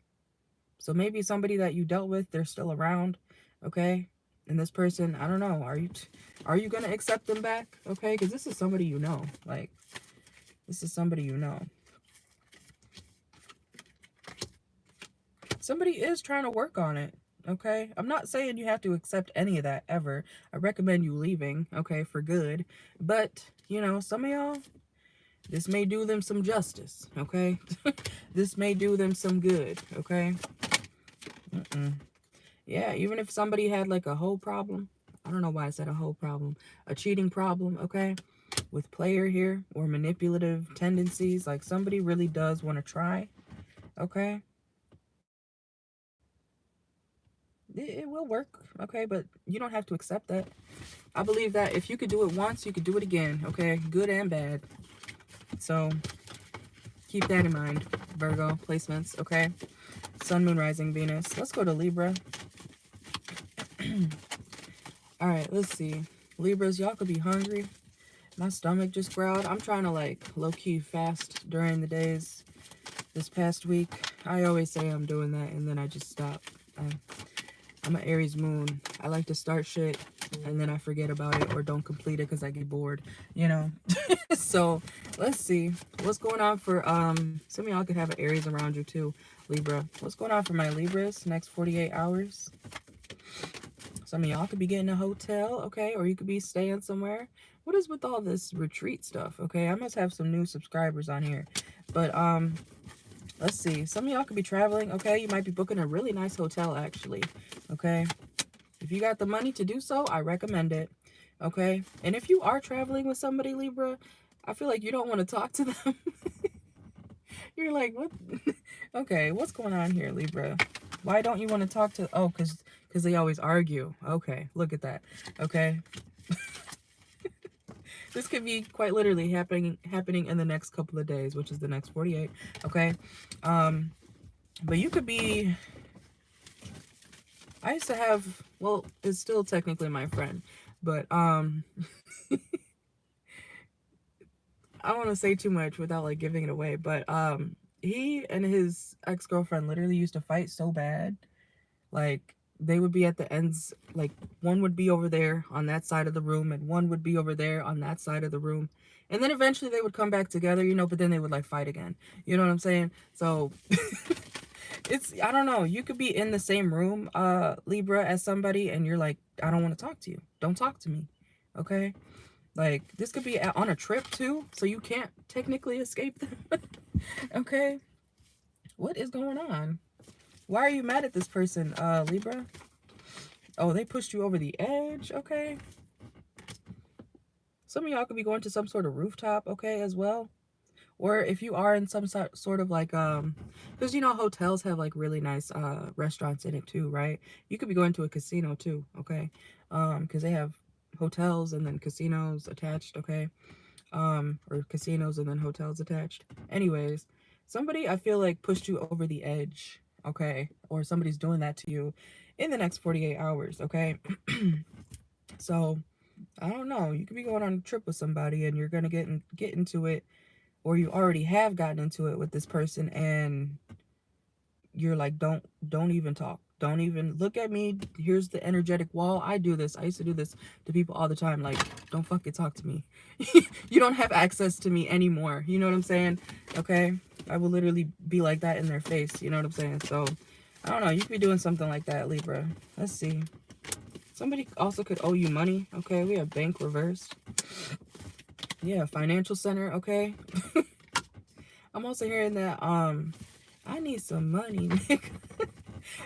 So maybe somebody that you dealt with, they're still around, okay? And this person, I don't know, are you going to accept them back, okay? Because this is somebody you know. Like, this is somebody you know. Somebody is trying to work on it, okay? I'm not saying you have to accept any of that ever. I recommend you leaving, okay, for good. But, you know, some of y'all, this may do them some justice, okay? This may do them some good, okay? Yeah, even if somebody had like a whole problem, I don't know why I said a whole problem, a cheating problem, okay, with player here or manipulative tendencies, like somebody really does want to try, okay, it will work, okay, but you don't have to accept that. I believe that if you could do it once, you could do it again, okay, good and bad. So keep that in mind, Virgo placements, okay. Sun, Moon, Rising, Venus. Let's go to Libra. All right, let's see. Libras, y'all could be hungry. My stomach just growled. I'm trying to like low-key fast during the days this past week. I always say I'm doing that and then I just stop. I'm an Aries moon. I like to start shit and then I forget about it or don't complete it because I get bored, you know. So let's see what's going on for some of y'all could have an Aries around you too, Libra. What's going on for my Libras next 48 hours? Some of y'all could be getting a hotel, okay, or you could be staying somewhere. What is with all this retreat stuff? Okay, I must have some new subscribers on here. But let's see. Some of y'all could be traveling, okay? You might be booking a really nice hotel actually. Okay. If you got the money to do so, I recommend it. Okay. And if you are traveling with somebody, Libra, I feel like you don't want to talk to them. You're like, what? Okay, what's going on here, Libra? Why don't you want to talk to, oh, because they always argue. Okay, look at that. Okay. This could be quite literally happening in the next couple of days, which is the next 48. Okay. But you could be, I used to have, well, it's still technically my friend, but I don't want to say too much without like giving it away, but he and his ex-girlfriend literally used to fight so bad. Like they would be at the ends, like one would be over there on that side of the room and one would be over there on that side of the room. And then eventually they would come back together, you know, but then they would like fight again. You know what I'm saying? So it's, I don't know, you could be in the same room, Libra, as somebody and you're like, I don't want to talk to you. Don't talk to me. Okay? Like this could be on a trip too, so you can't technically escape them. Okay? What is going on? Why are you mad at this person, Libra? Oh, they pushed you over the edge, okay? Some of y'all could be going to some sort of rooftop, okay, as well. Or if you are in some sort of like, because you know, hotels have like really nice restaurants in it too, right? You could be going to a casino too, okay? Because they have hotels and then casinos attached, okay? Or casinos and then hotels attached. Anyways, somebody I feel like pushed you over the edge, okay? Or somebody's doing that to you in the next 48 hours, okay? So, I don't know. You could be going on a trip with somebody and you're gonna get into it, or you already have gotten into it with this person, and you're like, don't even talk. Don't even look at me. Here's the energetic wall. I do this. I used to do this to people all the time. Like, don't fucking talk to me. You don't have access to me anymore. You know what I'm saying? Okay? I will literally be like that in their face. You know what I'm saying? So, I don't know. You could be doing something like that, Libra. Let's see. Somebody also could owe you money. Okay, we have bank reversed. Yeah, financial center. Okay. I'm also hearing that, I need some money, nigga.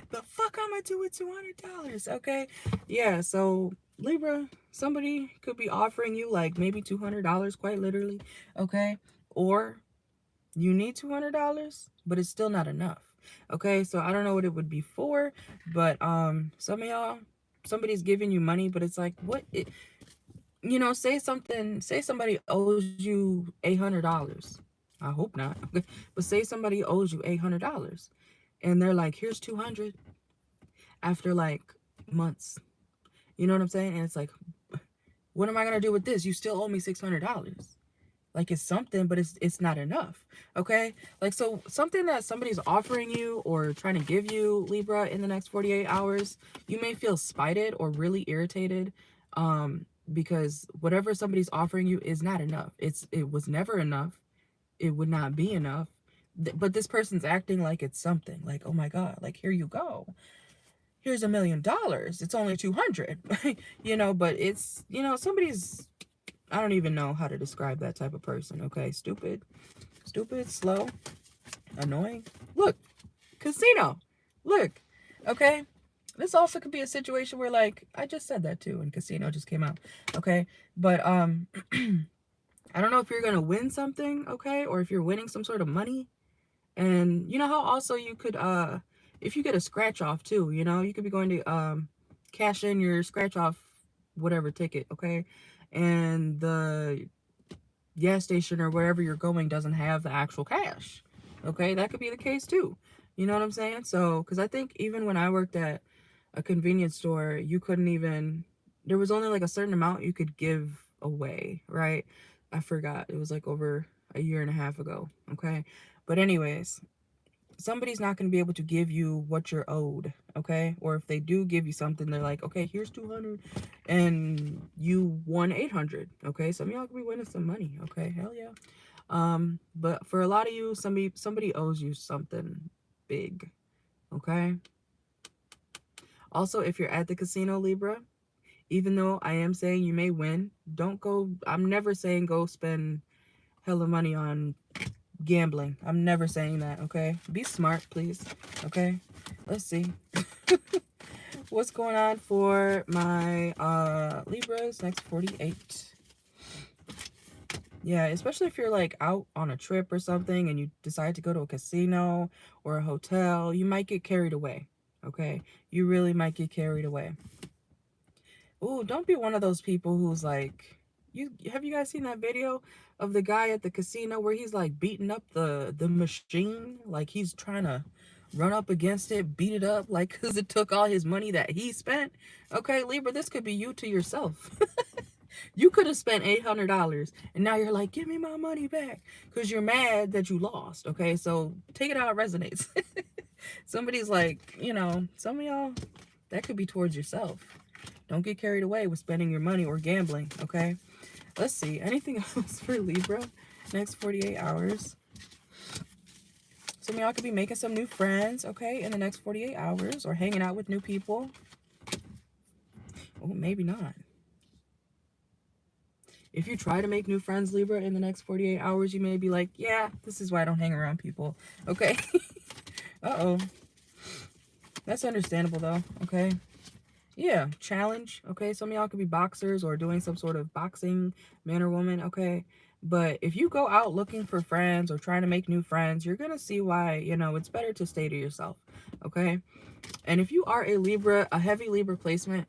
The fuck I'm gonna do with $200? Okay. Yeah, so Libra, somebody could be offering you like maybe $200, quite literally. Okay. Or you need $200, but it's still not enough. Okay, so I don't know what it would be for, but some of y'all, somebody's giving you money, but it's like, what it, you know, say somebody owes you $800. I hope not. But say somebody owes you $800 and they're like, here's 200 after like months. You know what I'm saying? And it's like, what am I going to do with this? You still owe me $600. Like, it's something, but it's not enough. Okay? Like, so something that somebody's offering you or trying to give you, Libra, in the next 48 hours, you may feel spited or really irritated, because whatever somebody's offering you is not enough. It was never enough. It would not be enough. But this person's acting like it's something. Like, oh my God, like, here you go. Here's $1 million. It's only 200. You know, but it's, you know, somebody's, I don't even know how to describe that type of person, okay? Stupid, slow, annoying. Look, casino. Look, okay? This also could be a situation where, like, I just said that too, and casino just came out, okay? But, I don't know if you're going to win something, okay? Or if you're winning some sort of money. And you know how also you could, if you get a scratch off too, you know, you could be going to, cash in your scratch off whatever ticket, okay? And the gas station or wherever you're going doesn't have the actual cash. Okay, that could be the case too. You know what I'm saying? So, because I think even when I worked at a convenience store, you couldn't even, there was only like a certain amount you could give away, right? I forgot. It was like over a year and a half ago. Okay. But anyways, somebody's not going to be able to give you what you're owed, okay? Or if they do give you something, they're like, okay, here's 200 and you won 800, okay? Some of y'all could be winning some money, okay? Hell yeah. But for a lot of you, somebody owes you something big, okay? Also, if you're at the casino, Libra, even though I am saying you may win, don't go, I'm never saying go spend hella money on gambling. I'm never saying that, okay? Be smart, please, okay? Let's see. What's going on for my Libras next 48? Yeah, especially if you're like out on a trip or something and you decide to go to a casino or a hotel, you might get carried away, okay? You really might get carried away. Ooh, don't be one of those people who's like, have you guys seen that video of the guy at the casino where he's like beating up the machine? Like he's trying to run up against it, beat it up, like because it took all his money that he spent. Okay, Libra, this could be you to yourself. You could have spent $800 and now you're like, give me my money back because you're mad that you lost. Okay, so take it how it resonates. Somebody's like, you know, some of y'all, that could be towards yourself. Don't get carried away with spending your money or gambling, okay? Let's see. Anything else for Libra next 48 hours? Some of y'all could be making some new friends, okay, in the next 48 hours or hanging out with new people. Oh, maybe not. If you try to make new friends, Libra, in the next 48 hours, you may be like, yeah, this is why I don't hang around people, okay? Uh-oh. That's understandable, though, okay? Yeah, challenge, okay? Some of y'all could be boxers or doing some sort of boxing, man or woman, okay? But if you go out looking for friends or trying to make new friends, you're going to see why, you know, it's better to stay to yourself. Okay. And if you are a Libra, a heavy Libra placement,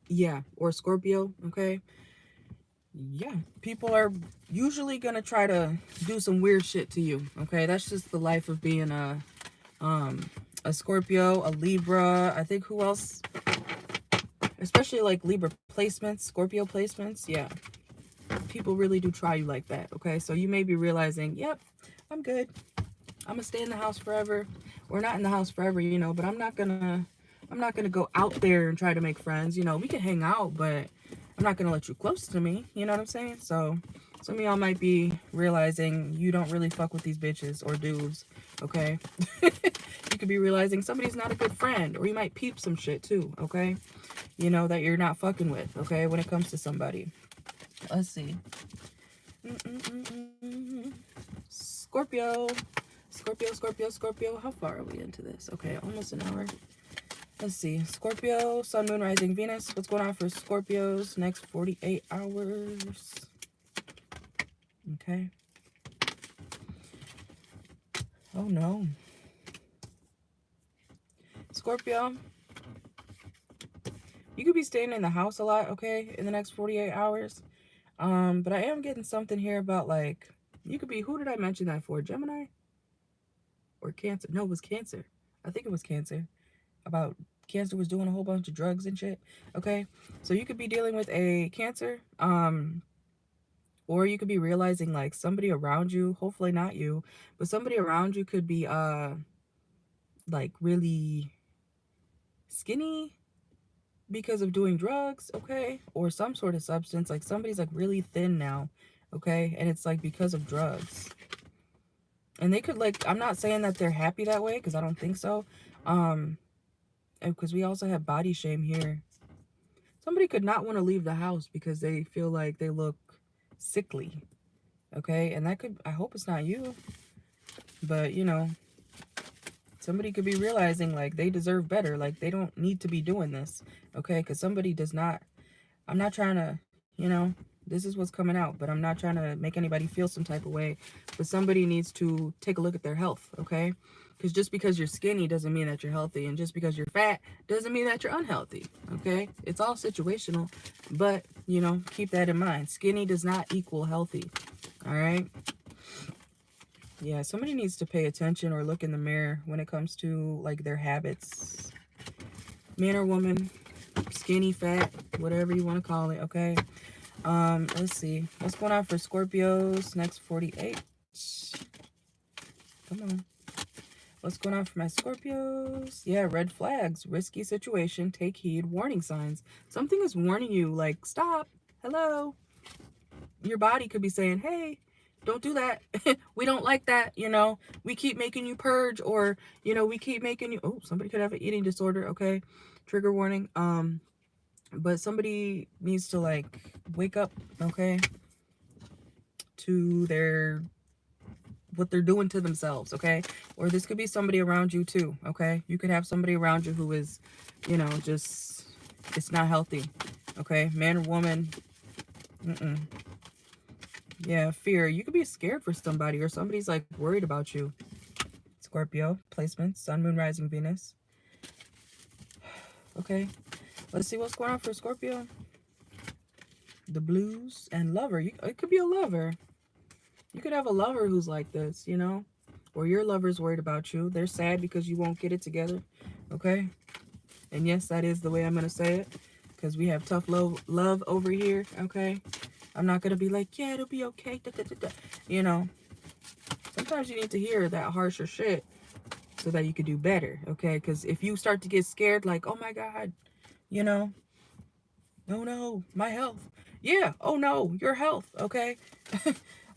yeah, or Scorpio, okay, yeah, people are usually going to try to do some weird shit to you. Okay. That's just the life of being a Scorpio, a Libra. I think who else, especially like Libra placements, Scorpio placements. Yeah, people really do try you like that. Okay, so you may be realizing, yep, I'm good, I'm gonna stay in the house forever, or not in the house forever, you know, but I'm not gonna go out there and try to make friends. You know, we can hang out, but I'm not gonna let you close to me, you know what I'm saying? So some of y'all might be realizing you don't really fuck with these bitches or dudes. Okay. You could be realizing somebody's not a good friend, or you might peep some shit too. Okay, you know, that you're not fucking with. Okay, when it comes to somebody. Let's see. Scorpio. Scorpio, Scorpio, Scorpio. How far are we into this? Okay, almost an hour. Let's see. Scorpio, Sun, Moon, Rising, Venus. What's going on for Scorpios next 48 hours? Okay. Oh, no. Scorpio, you could be staying in the house a lot, okay, in the next 48 hours. But I am getting something here about, like, you could be, who did I mention that for? Gemini? Or Cancer? No, it was Cancer. I think it was Cancer. About Cancer was doing a whole bunch of drugs and shit. Okay, so you could be dealing with a Cancer, or you could be realizing like somebody around you, hopefully not you, but somebody around you could be like really skinny because of doing drugs, okay, or some sort of substance. Like somebody's like really thin now, okay, and it's like because of drugs. And they could, like, I'm not saying that they're happy that way, because I don't think so, because we also have body shame here. Somebody could not want to leave the house because they feel like they look sickly. Okay, and that could, I hope it's not you, but you know, somebody could be realizing like they deserve better, like they don't need to be doing this. Okay, because somebody does not, I'm not trying to, you know, this is what's coming out, but I'm not trying to make anybody feel some type of way, but somebody needs to take a look at their health. Okay, because just because you're skinny doesn't mean that you're healthy, and just because you're fat doesn't mean that you're unhealthy. Okay, it's all situational, but you know, keep that in mind. Skinny does not equal healthy. All right. Yeah, somebody needs to pay attention or look in the mirror when it comes to like their habits. Man or woman, skinny, fat, whatever you want to call it. Okay. Let's see. What's going on for Scorpios next 48? Come on. What's going on for my Scorpios? Yeah, red flags, risky situation, take heed, warning signs. Something is warning you, like, stop, hello. Your body could be saying, hey, don't do that. We don't like that, you know. We keep making you purge, or, you know, we keep making you, oh, somebody could have an eating disorder, okay? Trigger warning. But somebody needs to, like, wake up, okay, to their, what they're doing to themselves, okay? Or this could be somebody around you too, okay? You could have somebody around you who is, you know, just, it's not healthy, okay? Man or woman, yeah, fear. You could be scared for somebody, or somebody's like worried about you. Scorpio, placements, Sun, Moon, Rising, Venus. Okay, let's see what's going on for Scorpio. The blues and lover. It could be a lover. You could have a lover who's like this, you know, or your lover's worried about you. They're sad because you won't get it together, okay? And yes, that is the way I'm going to say it, because we have tough love over here, okay? I'm not going to be like, yeah, it'll be okay, da, da, da, da. You know, sometimes you need to hear that harsher shit so that you could do better, okay? Because if you start to get scared, like, oh my God, you know, oh no, my health. Yeah, oh no, your health, okay?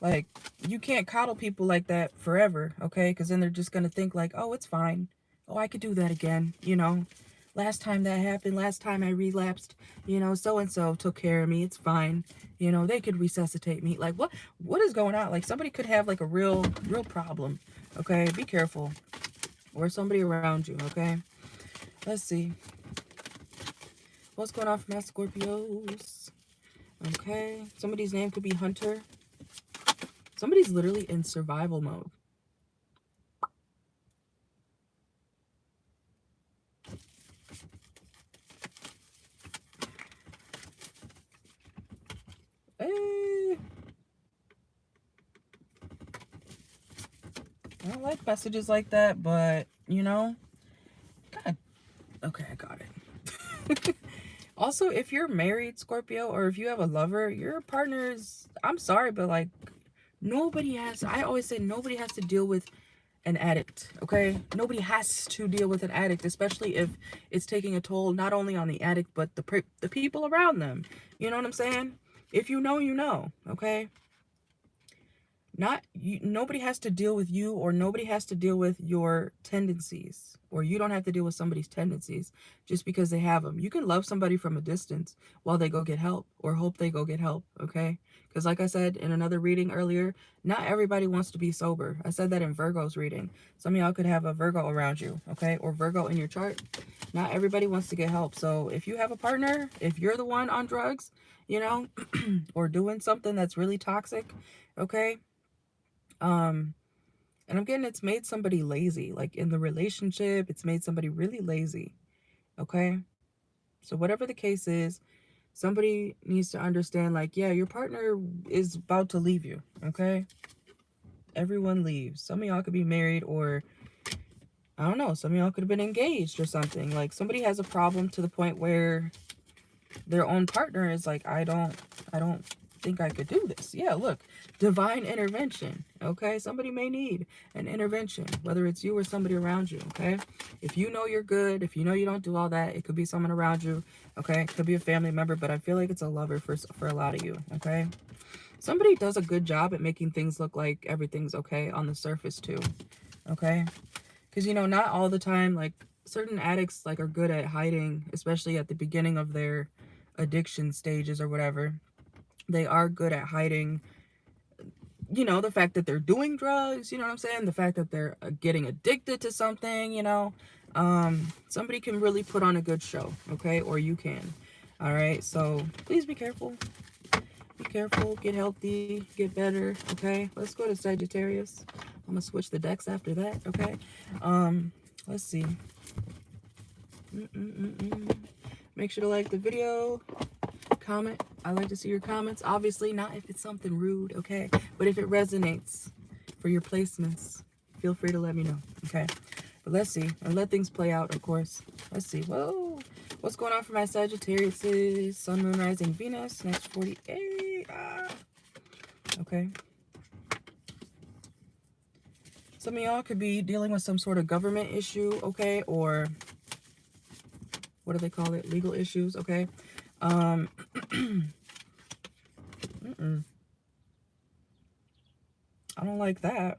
Like, you can't coddle people like that forever, okay? Because then they're just going to think like, oh, it's fine. Oh, I could do that again, you know? Last time that happened, last time I relapsed, you know, so-and-so took care of me. It's fine. You know, they could resuscitate me. Like, what is going on? Like, somebody could have, like, a real problem, okay? Be careful. Or somebody around you, okay? Let's see. What's going on for my Scorpios? Okay, somebody's name could be Hunter. Somebody's literally in survival mode. I don't like messages like that, but, you know, God. Okay, I got it. Also, if you're married, Scorpio, or if you have a lover, your partner's, I'm sorry, but like, I always say nobody has to deal with an addict, okay? Nobody has to deal with an addict, especially if it's taking a toll not only on the addict, but the people around them. You know what I'm saying? If you know, you know, okay? Nobody has to deal with you, or nobody has to deal with your tendencies, or you don't have to deal with somebody's tendencies just because they have them. You can love somebody from a distance while they go get help, or hope they go get help, okay? Because like I said in another reading earlier, not everybody wants to be sober. I said that in Virgo's reading. Some of y'all could have a Virgo around you, okay? Or Virgo in your chart. Not everybody wants to get help. So if you have a partner, if you're the one on drugs, you know, or doing something that's really toxic, okay? And I'm getting it's made somebody lazy. Like in the relationship, it's made somebody really lazy. Okay? So whatever the case is, somebody needs to understand, like, yeah, your partner is about to leave you. Okay? Everyone leaves. Some of y'all could be married, or I don't know, some of y'all could have been engaged or something. Like somebody has a problem to the point where their own partner is like, I don't think I could do this. Yeah, look, divine intervention. Okay, somebody may need an intervention, whether it's you or somebody around you. Okay, if you know you're good, if you know you don't do all that, it could be someone around you. Okay, it could be a family member, but I feel like it's a lover for a lot of you. Okay, somebody does a good job at making things look like everything's okay on the surface too. Okay, because, you know, not all the time, like, certain addicts, like, are good at hiding, especially at the beginning of their addiction stages or whatever. They are good at hiding, you know, the fact that they're doing drugs, you know what I'm saying? The fact that they're getting addicted to something, you know. Somebody can really put on a good show, okay? Or you can. All right, so please be careful. Be careful, get healthy, get better, okay? Let's go to Sagittarius. I'm gonna switch the decks after that, okay? Let's see. Make sure to like the video, comment. I like to see your comments. Obviously, not if it's something rude, okay? But if it resonates for your placements, feel free to let me know, okay? But let's see, and let things play out, of course. Let's see. Whoa, what's going on for my Sagittarius? Sun, Moon, Rising, Venus. Next 48. Okay. Some of y'all could be dealing with some sort of government issue, okay? Or what do they call it? Legal issues, okay? I don't like that.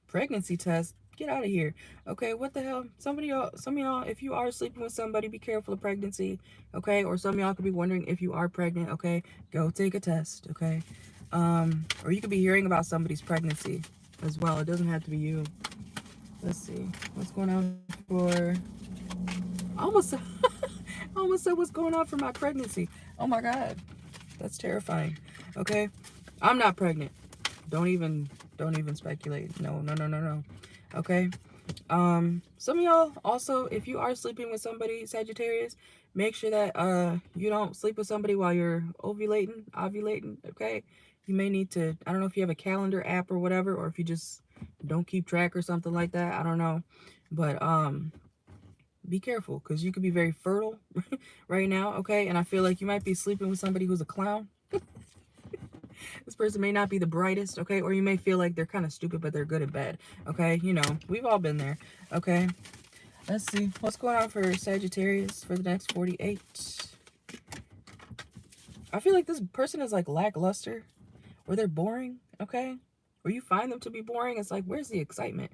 Pregnancy test. Get out of here. Okay, what the hell? Some of y'all, if you are sleeping with somebody, be careful of pregnancy, okay? Or some of y'all could be wondering if you are pregnant, okay? Go take a test, okay? Or you could be hearing about somebody's pregnancy as well. It doesn't have to be you. Let's see. What's going on for... I almost said what's going on for my pregnancy. Oh my God. That's terrifying. Okay? I'm not pregnant. Don't even speculate. No. Okay? Some of y'all also, if you are sleeping with somebody, Sagittarius, make sure that you don't sleep with somebody while you're ovulating, okay? You may need to, I don't know if you have a calendar app or whatever, or if you just don't keep track or something like that. I don't know. But be careful, because you could be very fertile right now, okay? And I feel like you might be sleeping with somebody who's a clown. This person may not be the brightest, okay? Or you may feel like they're kind of stupid, but they're good at bed, okay? You know, we've all been there, okay? Let's see. What's going on for Sagittarius for the next 48? I feel like this person is like lackluster, or they're boring, okay? Or you find them to be boring. It's like, where's the excitement?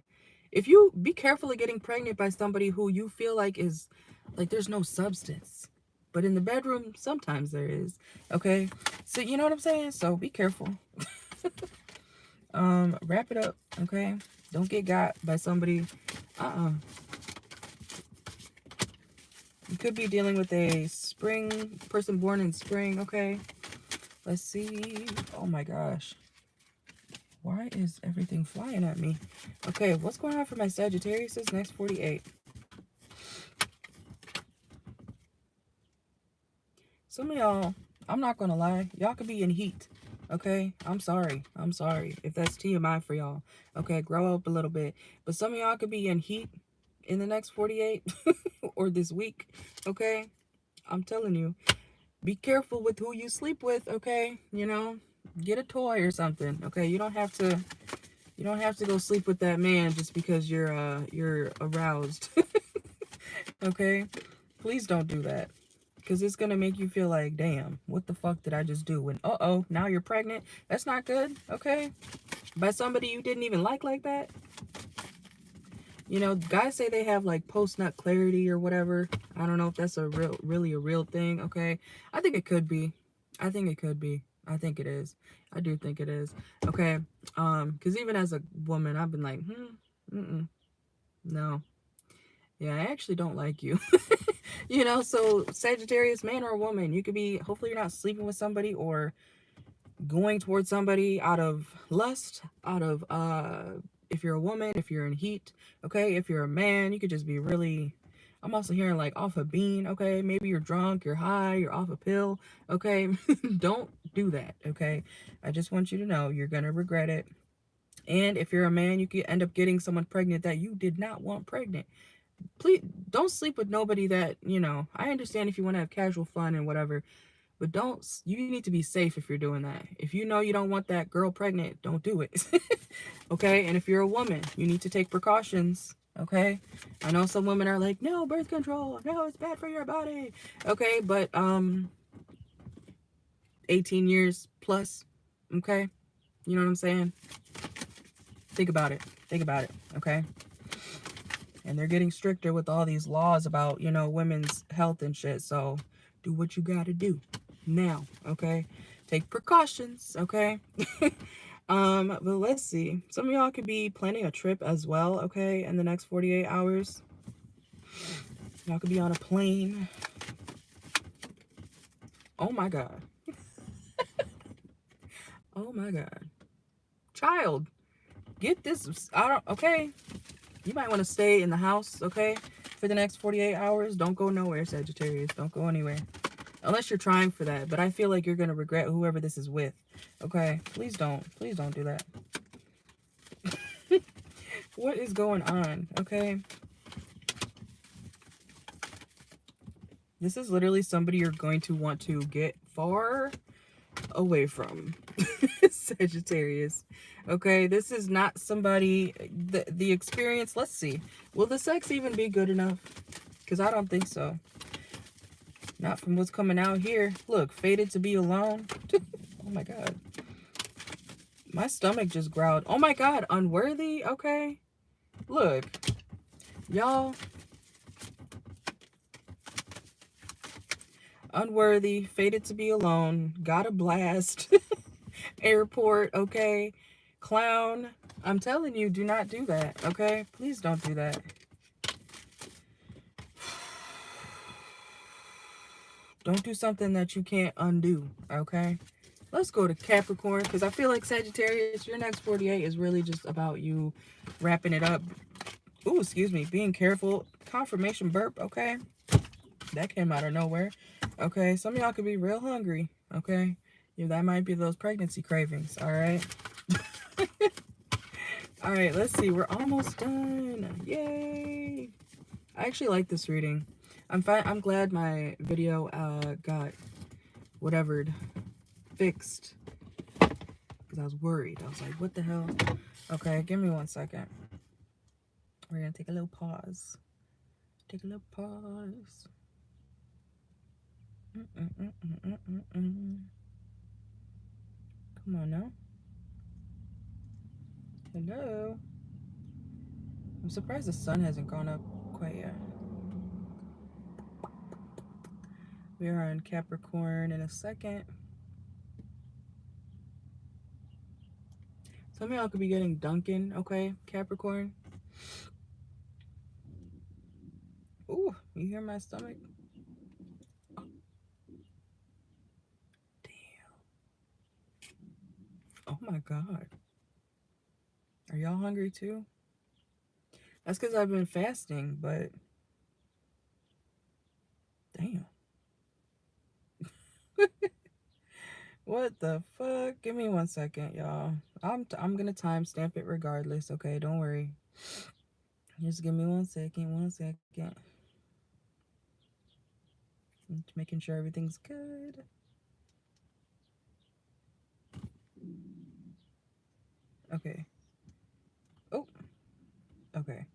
If you be careful of getting pregnant by somebody who you feel like is, like, there's no substance. But in the bedroom, sometimes there is, okay? So, you know what I'm saying? So, be careful. Wrap it up, okay? Don't get got by somebody. You could be dealing with a spring, person born in spring, okay? Let's see. Oh my gosh. Why is everything flying at me? Okay, what's going on for my Sagittarius next 48? Some of y'all, I'm not going to lie, y'all could be in heat, okay? I'm sorry if that's TMI for y'all, okay? Grow up a little bit. But some of y'all could be in heat in the next 48 or this week, okay? I'm telling you, be careful with who you sleep with, okay? You know, get a toy or something, okay? You don't have to go sleep with that man just because you're aroused. Okay? Please don't do that. Because it's going to make you feel like, damn, what the fuck did I just do? And uh-oh, now you're pregnant. That's not good, okay? By somebody you didn't even like that. You know, guys say they have like post-nut clarity or whatever. I don't know if that's really a real thing, okay? I think it could be. I think it could be. I think it is. I do think it is. Okay. Because even as a woman, I've been like, no. Yeah, I actually don't like you. You know, so Sagittarius, man or woman, you could be, hopefully you're not sleeping with somebody or going towards somebody out of lust, out of, if you're a woman, if you're in heat, okay? If you're a man, you could just be really, I'm also hearing like off a bean, okay? Maybe you're drunk, you're high, you're off a pill, okay? Don't do that, okay? I just want you to know you're going to regret it. And if you're a man, you could end up getting someone pregnant that you did not want pregnant. Please don't sleep with nobody that, you know, I understand if you want to have casual fun and whatever, but you need to be safe if you're doing that. If you know you don't want that girl pregnant, don't do it. Okay? And if you're a woman, you need to take precautions. Okay? I know some women are like, no, birth control. No, it's bad for your body. Okay? But, 18 years plus. Okay? You know what I'm saying? Think about it. Think about it. Okay? And they're getting stricter with all these laws about, you know, women's health and shit. So do what you gotta do now, okay? Take precautions, okay? But let's see. Some of y'all could be planning a trip as well, okay, in the next 48 hours. Y'all could be on a plane. Oh my God. Oh my God. Child, get this. Okay. You might want to stay in the house, okay, for the next 48 hours. Don't go nowhere, Sagittarius. Don't go anywhere. Unless you're trying for that. But I feel like you're going to regret whoever this is with. Okay? Please don't. Please don't do that. What is going on? Okay? This is literally somebody you're going to want to get far away from. Sagittarius. Okay? This is not somebody... The experience... Let's see. Will the sex even be good enough? Because I don't think so. Not from what's coming out here. Look, fated to be alone. Oh my God. My stomach just growled. Oh my God, unworthy? Okay. Look. Y'all. Unworthy, fated to be alone, got a blast. Airport, okay. Clown. I'm telling you, do not do that, okay? Please don't do that. Don't do something that you can't undo, okay? Let's go to Capricorn, because I feel like Sagittarius, your next 48 is really just about you wrapping it up. Ooh, excuse me, being careful. Confirmation burp, okay? That came out of nowhere. Okay, some of y'all could be real hungry, okay? Yeah, that might be those pregnancy cravings, all right? All right, let's see. We're almost done. Yay! I actually like this reading. I'm glad my video got whatever fixed, because I was worried. I was like, what the hell? Okay, give me 1 second. We're gonna take a little pause. Take a little pause. Come on now. Hello. I'm surprised the sun hasn't gone up quite yet. We are on Capricorn in a second. Some of y'all could be getting Dunkin', okay, Capricorn. Ooh, you hear my stomach? my God. Are y'all hungry too? That's because I've been fasting, but damn. What the fuck? Give me 1 second, y'all. I'm gonna timestamp it regardless, okay? Don't worry. Just give me 1 second, 1 second. Just making sure everything's good. Okay. Oh, okay.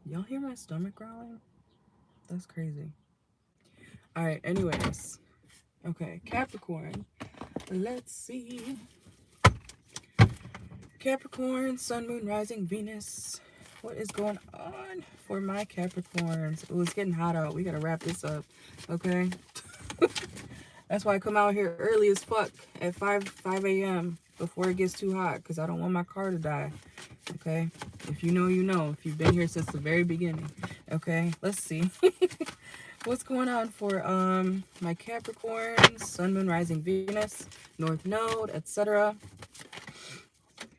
Y'all hear my stomach growling? That's crazy. All right, anyways. Okay, Capricorn. Let's see. Capricorn, Sun, Moon, Rising, Venus. What is going on for my Capricorns? Oh, it's getting hot out. We gotta wrap this up, okay? That's why I come out here early as fuck at 5 a.m. before it gets too hot, because I don't want my car to die, okay? If you know, you know. If you've been here since the very beginning, okay? Let's see. What's going on for my Capricorns, Sun, Moon, Rising, Venus, North Node, etc.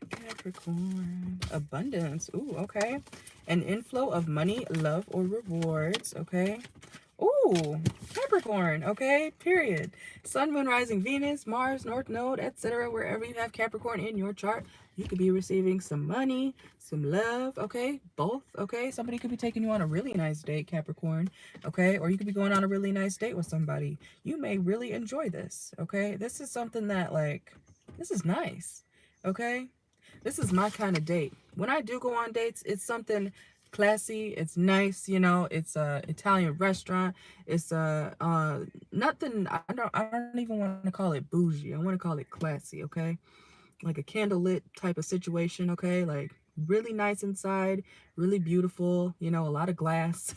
Capricorn, abundance. Ooh, okay. An inflow of money, love, or rewards. Okay. Ooh, Capricorn. Okay, period. Sun, Moon, Rising, Venus, Mars, North Node, etc. Wherever you have Capricorn in your chart, you could be receiving some money, some love. Okay, both. Okay, somebody could be taking you on a really nice date, Capricorn. Okay, or you could be going on a really nice date with somebody. You may really enjoy this. Okay, this is something that, like, this is nice. Okay. This is my kind of date. When I do go on dates, it's something classy, it's nice, you know, it's a Italian restaurant. It's a nothing, I don't even want to call it bougie. I want to call it classy, okay? Like a candlelit type of situation, okay? Like really nice inside, really beautiful, you know, a lot of glass.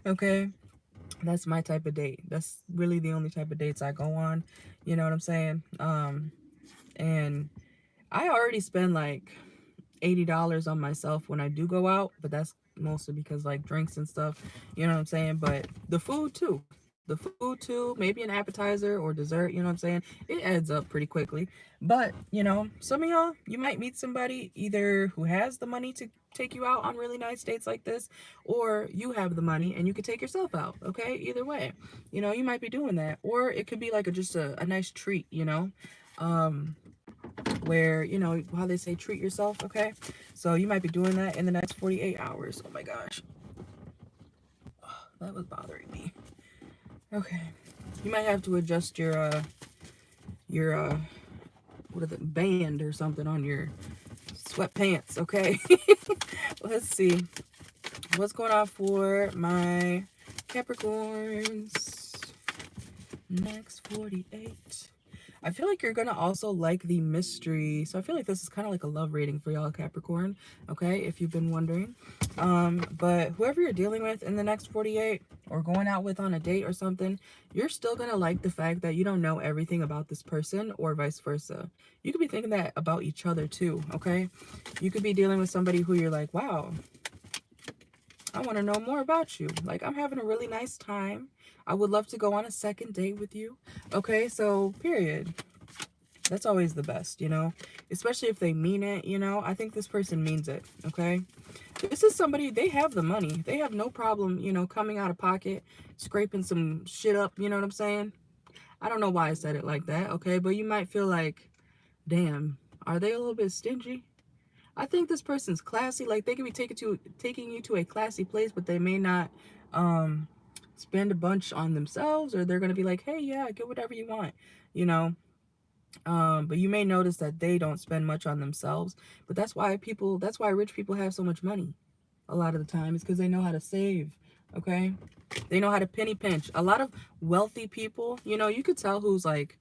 Okay? That's my type of date. That's really the only type of dates I go on. You know what I'm saying? And I already spend like $80 on myself when I do go out, but that's mostly because like drinks and stuff, you know what I'm saying? But the food too. The food too, maybe an appetizer or dessert, you know what I'm saying? It adds up pretty quickly. But, you know, some of y'all, you might meet somebody either who has the money to take you out on really nice dates like this, or you have the money and you could take yourself out, okay? Either way, you know, you might be doing that. Or it could be like just a nice treat, you know? Where, you know, how they say treat yourself, okay? So you might be doing that in the next 48 hours. Oh my gosh. Oh, that was bothering me. Okay. You might have to adjust your what is it, band or something on your sweatpants, okay? Let's see. What's going on for my Capricorns? Next 48. I feel like you're gonna also like the mystery. So I feel like this is kind of like a love reading for y'all, Capricorn, okay, if you've been wondering. But whoever you're dealing with in the next 48 or going out with on a date or something, you're still gonna like the fact that you don't know everything about this person or vice versa. You could be thinking that about each other too, okay? You could be dealing with somebody who you're like, wow, I want to know more about you. Like, I'm having a really nice time. I would love to go on a second date with you. Okay, so period. That's always the best, you know, especially if they mean it, you know. I think this person means it, okay? This is somebody, they have the money. They have no problem, you know, coming out of pocket, scraping some shit up, you know what I'm saying? I don't know why I said it like that, okay? But you might feel like, damn, are they a little bit stingy? I think this person's classy. Like, they could be taking you to a classy place, but they may not spend a bunch on themselves, or they're gonna be like, hey, yeah, get whatever you want, you know. But you may notice that they don't spend much on themselves. But that's why rich people have so much money a lot of the time. It's because they know how to save, okay? They know how to penny pinch. A lot of wealthy people, you know, you could tell who's like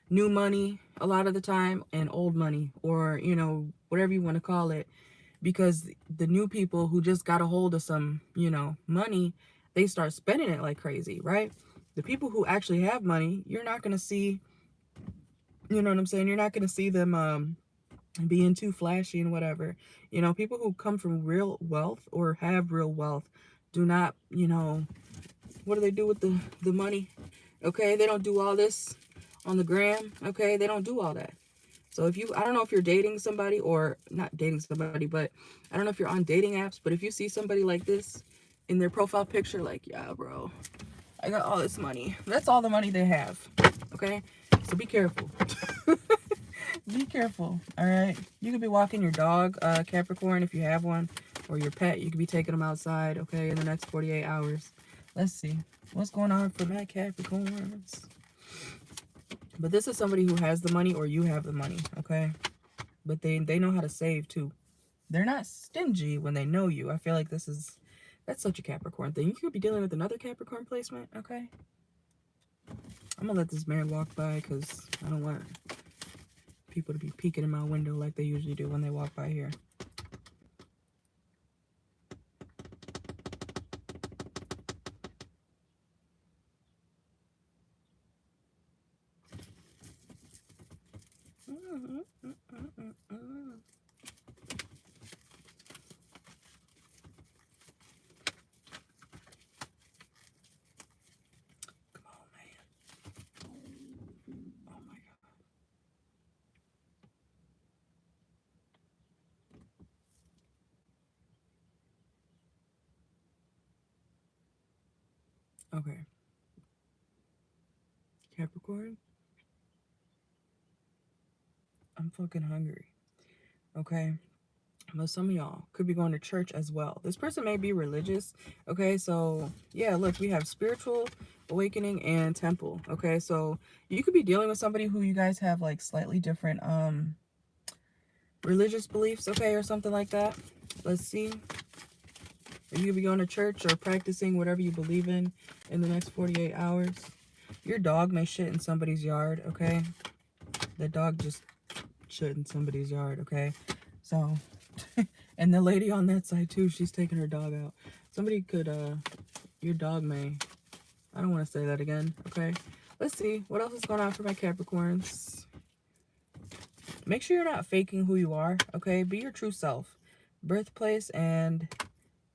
new money a lot of the time and old money, or, you know, whatever you want to call it, because the new people who just got a hold of some, you know, money, they start spending it like crazy, right? The people who actually have money, you're not going to see, you know what I'm saying? You're not going to see them being too flashy and whatever. You know, people who come from real wealth or have real wealth do not, you know, what do they do with the money? Okay, they don't do all this on the gram, okay? They don't do all that. So if you, I don't know if you're dating somebody or not dating somebody, but I don't know if you're on dating apps, but if you see somebody like this in their profile picture, like, yeah, bro, I got all this money. That's all the money they have, okay? So be careful. Be careful, all right? You could be walking your dog, Capricorn, if you have one, or your pet. You could be taking them outside, okay, in the next 48 hours. Let's see. What's going on for my Capricorns? But this is somebody who has the money or you have the money, okay? But they know how to save, too. They're not stingy when they know you. I feel like that's such a Capricorn thing. You could be dealing with another Capricorn placement, okay? I'm going to let this man walk by because I don't want people to be peeking in my window like they usually do when they walk by here. Come on, man. Oh my God. Okay. Capricorn, I'm fucking hungry. Okay. But some of y'all could be going to church as well. This person may be religious. Okay, so yeah, look, we have spiritual awakening and temple. Okay, so you could be dealing with somebody who you guys have like slightly different religious beliefs, okay, or something like that. Let's see. You could be going to church or practicing whatever you believe in the next 48 hours. Your dog may shit in somebody's yard, okay? The dog just shit in somebody's yard, okay? So, and the lady on that side too, she's taking her dog out. Somebody could, your dog may, I don't want to say that again, okay? Let's see, what else is going on for my Capricorns? Make sure you're not faking who you are, okay? Be your true self. Birthplace and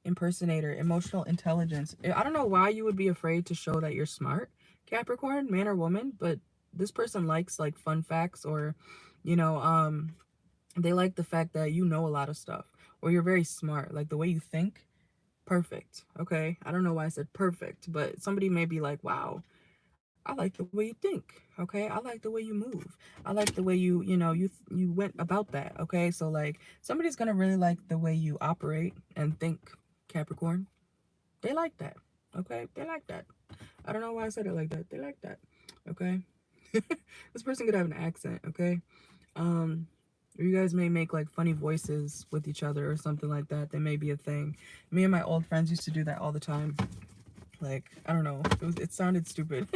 impersonator, emotional intelligence. I don't know why you would be afraid to show that you're smart, Capricorn, man or woman, but this person likes like fun facts or, you know, they like the fact that you know a lot of stuff or you're very smart, like the way you think. Perfect. Okay. I don't know why I said perfect, but somebody may be like, wow, I like the way you think. Okay. I like the way you move. I like the way you know, you went about that. Okay. So like somebody's going to really like the way you operate and think, Capricorn. They like that. Okay. They like that. I don't know why I said it like that. They like that. Okay. This person could have an accent. Okay. Or you guys may make like funny voices with each other or something like that. That may be a thing. Me and my old friends used to do that all the time. Like, I don't know. It sounded stupid.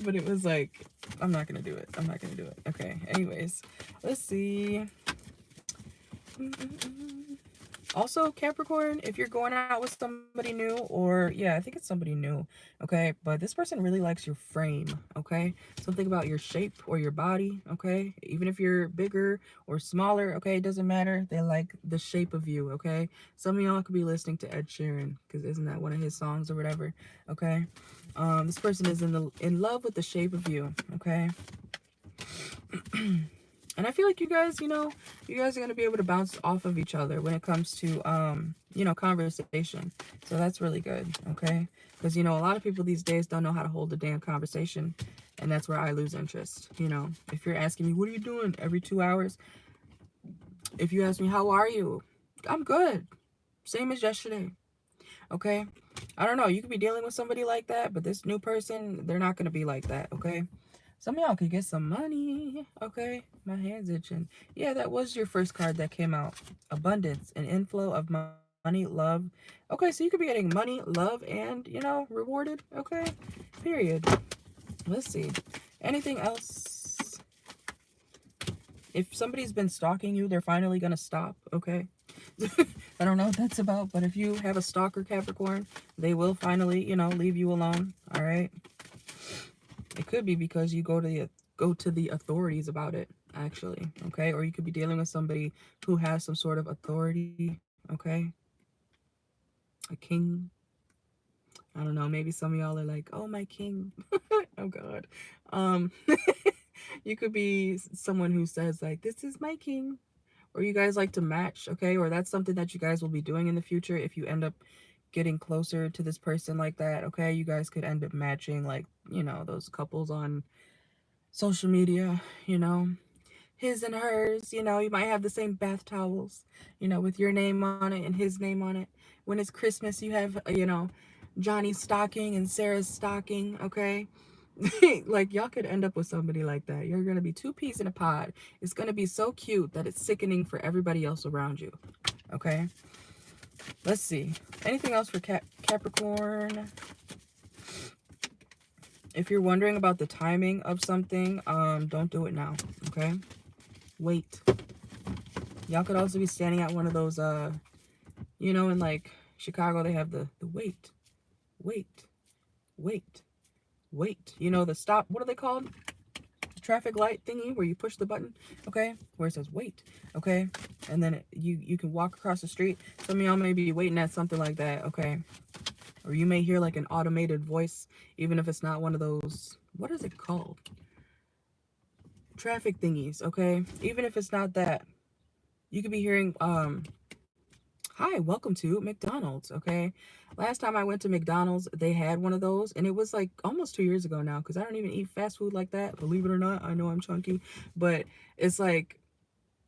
But it was like, I'm not gonna do it. I'm not gonna do it. Okay. Anyways, let's see. Also, Capricorn, if you're going out with somebody new, or yeah, I think it's somebody new, okay? But this person really likes your frame, okay? Something about your shape or your body, okay? Even if you're bigger or smaller, okay, it doesn't matter. They like the shape of you, okay? Some of y'all could be listening to Ed Sheeran, because isn't that one of his songs or whatever, okay? This person is in love with the shape of you, okay? And I feel like you guys, you know, you guys are going to be able to bounce off of each other when it comes to, you know, conversation. So that's really good, okay? Because, you know, a lot of people these days don't know how to hold a damn conversation. And that's where I lose interest, you know. If you're asking me, what are you doing every 2 hours? If you ask me, how are you? I'm good. Same as yesterday, okay? I don't know. You could be dealing with somebody like that, but this new person, they're not going to be like that, okay? Some of y'all could get some money. Okay, my hand's itching. Yeah, that was your first card that came out. Abundance, an inflow of money, love. Okay, so you could be getting money, love, and, you know, rewarded. Okay, period. Let's see. Anything else? If somebody's been stalking you, they're finally going to stop. Okay. I don't know what that's about, but if you have a stalker, Capricorn, they will finally, you know, leave you alone. All right. It could be because you go to the authorities about it, actually, okay? Or you could be dealing with somebody who has some sort of authority, okay? A king. I don't know, maybe some of y'all are like, oh, my king. Oh God. You could be someone who says like, this is my king, or you guys like to match, okay? Or that's something that you guys will be doing in the future if you end up getting closer to this person like that, okay? You guys could end up matching, like, you know, those couples on social media, you know, his and hers, you know, you might have the same bath towels, you know, with your name on it and his name on it. When it's Christmas, you have, you know, Johnny's stocking and Sarah's stocking, okay? Like, y'all could end up with somebody like that. You're going to be two peas in a pod. It's going to be so cute that it's sickening for everybody else around you, okay? Let's see. Anything else for Capricorn? If you're wondering about the timing of something, don't do it now, okay? Wait. Y'all could also be standing at one of those, you know, in like Chicago, they have the wait, wait, wait, wait. You know, the stop, what are they called? The traffic light thingy where you push the button, okay? Where it says wait, okay? And then you can walk across the street. Some of y'all may be waiting at something like that, okay? Or you may hear like an automated voice, even if it's not one of those, what is it called? Traffic thingies, okay? Even if it's not that, you could be hearing, hi, welcome to McDonald's, okay? Last time I went to McDonald's, they had one of those, and it was like almost 2 years ago now, because I don't even eat fast food like that, believe it or not. I know I'm chunky, but it's like,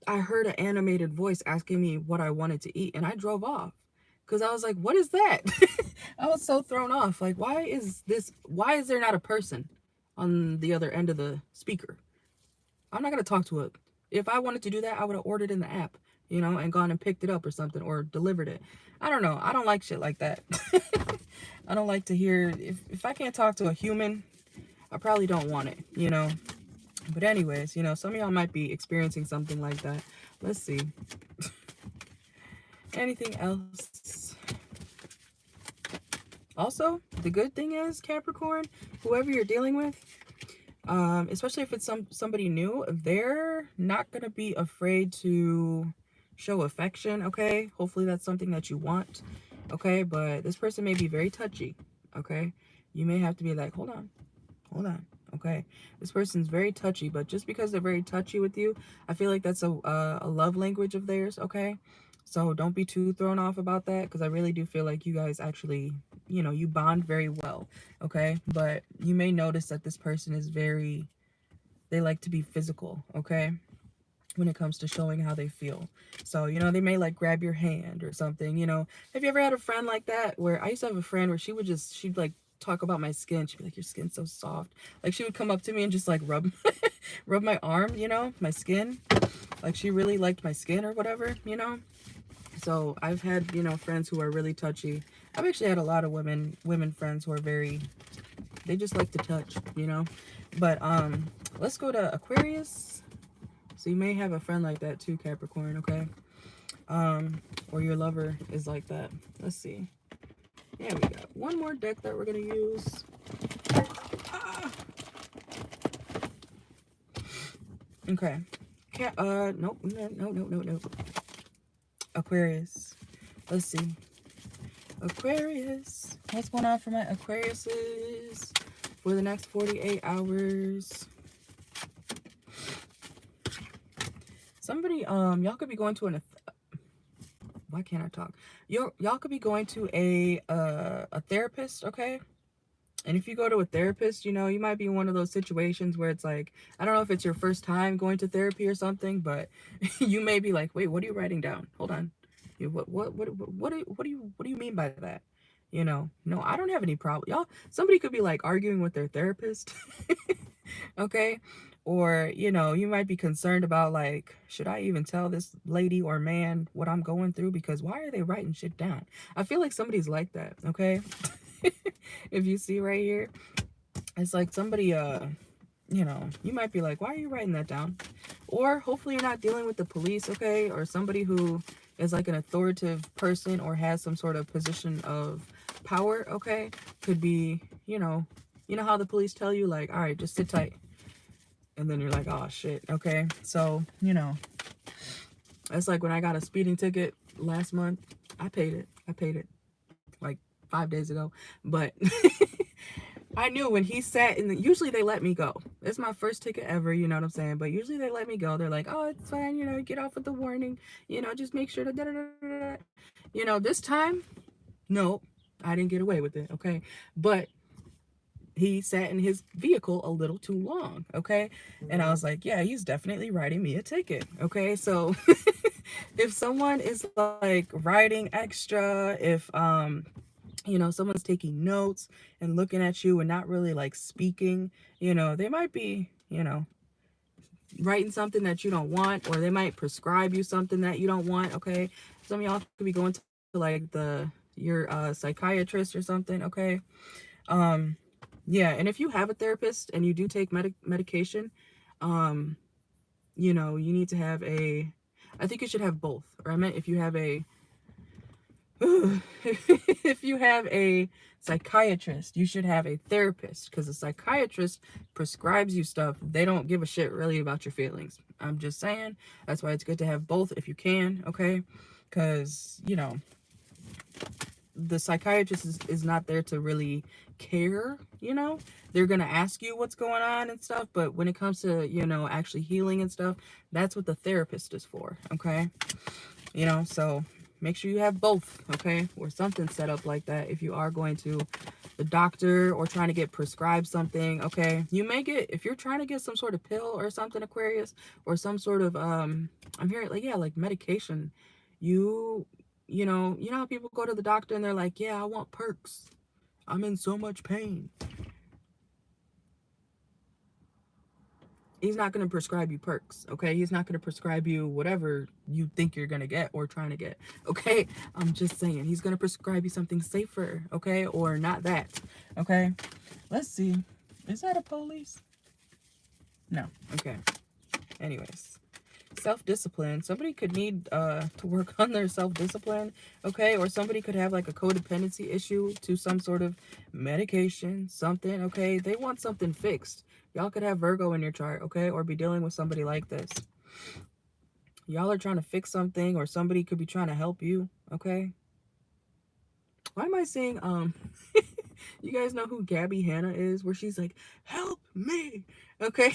I heard an animated voice asking me what I wanted to eat, and I drove off, because I was like, what is that? I was so thrown off, like, why is there not a person on the other end of the speaker? I'm not going to talk to it. If I wanted to do that, I would have ordered in the app, you know, and gone and picked it up or something, or delivered it. I don't know. I don't like shit like that. I don't like to hear, if I can't talk to a human, I probably don't want it, you know. But anyways, you know, some of y'all might be experiencing something like that. Let's see. Anything else? Also, the good thing is, Capricorn, whoever you're dealing with, especially if it's somebody new, they're not going to be afraid to show affection, okay? Hopefully that's something that you want, okay? But this person may be very touchy, okay? You may have to be like, hold on, okay? This person's very touchy, but just because they're very touchy with you, I feel like that's a love language of theirs, okay? So don't be too thrown off about that, because I really do feel like you guys actually, you know, you bond very well, okay? But you may notice that this person is they like to be physical, okay? When it comes to showing how they feel. So, you know, they may like grab your hand or something, you know. Have you ever had a friend like that? Where I used to have a friend where she'd like talk about my skin. She'd be like, your skin's so soft. Like, she would come up to me and just like rub rub my arm, you know, my skin. Like, she really liked my skin or whatever, you know. So I've had, you know, friends who are really touchy. I've actually had a lot of women friends who are they just like to touch, you know. But let's go to Aquarius. So you may have a friend like that too, Capricorn, okay? Or your lover is like that. Let's see. Yeah, we got one more deck that we're gonna use. Ah. Okay. Nope, no. Aquarius. Let's see. Aquarius. What's going on for my Aquariuses for the next 48 hours? Somebody, y'all could be going to why can't I talk? Y'all could be going to a therapist, okay? And if you go to a therapist, you know, you might be in one of those situations where it's like, I don't know if it's your first time going to therapy or something, but you may be like, wait, what are you writing down? Hold on. What do you mean by that? You know, no, I don't have any problem. Y'all, somebody could be like arguing with their therapist. Okay? Or, you know, you might be concerned about like, should I even tell this lady or man what I'm going through? Because why are they writing shit down? I feel like somebody's like that, okay? If you see right here, it's like somebody, you know, you might be like, why are you writing that down? Or hopefully you're not dealing with the police, okay? Or somebody who is like an authoritative person or has some sort of position of power, okay? Could be, you know how the police tell you, like, all right, just sit tight. And then you're like, oh, shit, okay? So, you know, it's like when I got a speeding ticket last month, I paid it. Like, 5 days ago, but I knew when he sat in the, usually they let me go. It's my first ticket ever, you know what I'm saying? But usually they let me go. They're like, oh, it's fine, you know, get off with the warning, you know, just make sure to da da da da. You know, this time, no, I didn't get away with it, okay? But he sat in his vehicle a little too long, okay? And I was like, yeah, he's definitely writing me a ticket, okay? So if someone is like writing extra, if you know, someone's taking notes and looking at you and not really like speaking, you know, they might be, you know, writing something that you don't want, or they might prescribe you something that you don't want, okay? Some of y'all could be going to like your psychiatrist or something, okay? Um yeah, and if you have a therapist and you do take medication, um you know, you need to have a, I think you should have both. Or I meant if you have a if you have a psychiatrist, you should have a therapist, because a psychiatrist prescribes you stuff. They don't give a shit really about your feelings. I'm just saying. That's why it's good to have both if you can, okay? Because, you know, the psychiatrist is not there to really care, you know? They're going to ask you what's going on and stuff, but when it comes to, you know, actually healing and stuff, that's what the therapist is for, okay? You know, so make sure you have both, okay? Or something set up like that if you are going to the doctor or trying to get prescribed something, okay? You may get, if you're trying to get some sort of pill or something, Aquarius, or some sort of, I'm hearing, like, yeah, like medication, you know how people go to the doctor and they're like, yeah, I want perks. I'm in so much pain. He's not going to prescribe you perks, okay? He's not going to prescribe you whatever you think you're going to get or trying to get, okay? I'm just saying, he's going to prescribe you something safer, okay? Or not that, okay? Let's see. Is that a police? No, okay. Anyways. Self-discipline. Somebody could need to work on their self-discipline, okay? Or somebody could have like a codependency issue to some sort of medication, something, okay? They want something fixed. Y'all could have Virgo in your chart, okay? Or be dealing with somebody like this. Y'all are trying to fix something, or somebody could be trying to help you, okay? Why am I saying, you guys know who Gabby Hanna is? Where she's like, help me, okay?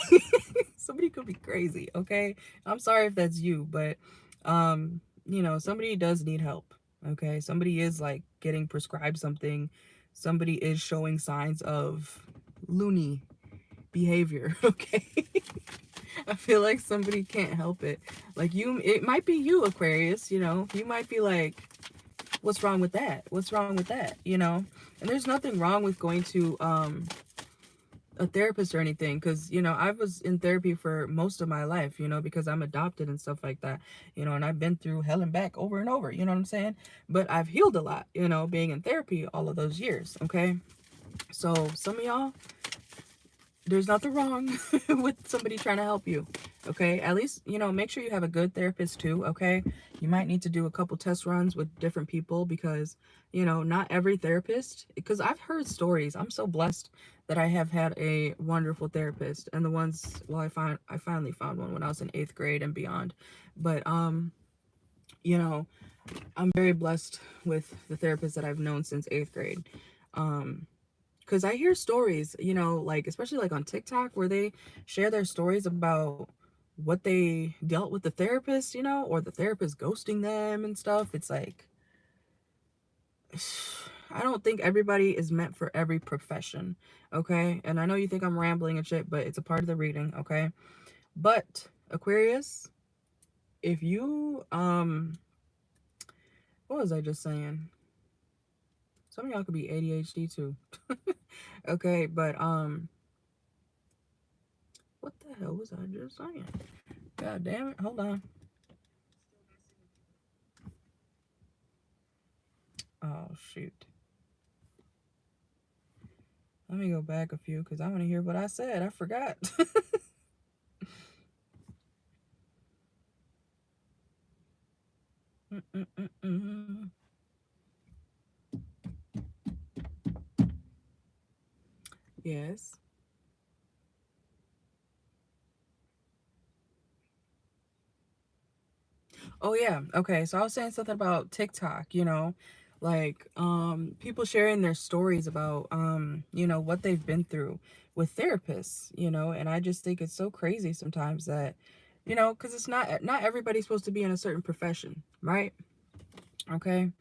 Somebody could be crazy, okay? I'm sorry if that's you, but, you know, somebody does need help, okay? Somebody is, like, getting prescribed something. Somebody is showing signs of loony behavior, okay? I feel like somebody can't help it. Like, it might be you, Aquarius, you know? You might be like, what's wrong with that? What's wrong with that? You know? And there's nothing wrong with going to a therapist or anything, because, you know, I was in therapy for most of my life, you know, because I'm adopted and stuff like that, you know, and I've been through hell and back over and over, you know what I'm saying? But I've healed a lot, you know, being in therapy all of those years, okay? So some of y'all, there's nothing wrong with somebody trying to help you, okay? At least, you know, make sure you have a good therapist too, okay? You might need to do a couple test runs with different people, because, you know, not every therapist, because I've heard stories. I'm so blessed that I have had a wonderful therapist, and the ones, well, I finally found one when I was in 8th grade and beyond. But you know, I'm very blessed with the therapist that I've known since 8th grade. Because I hear stories, you know, like, especially like on TikTok, where they share their stories about what they dealt with the therapist, you know, or the therapist ghosting them and stuff. It's like, I don't think everybody is meant for every profession, okay? And I know you think I'm rambling and shit, but it's a part of the reading, okay? But Aquarius, if you, what was I just saying? Some of y'all could be ADHD too. Okay, but what the hell was I just saying? God damn it. Hold on. Oh, shoot. Let me go back a few, because I want to hear what I said. I forgot. Yes. Oh, yeah. Okay, so I was saying something about TikTok, you know. Like, people sharing their stories about, you know, what they've been through with therapists, you know, and I just think it's so crazy sometimes that, you know, because it's not everybody's supposed to be in a certain profession, right? Okay.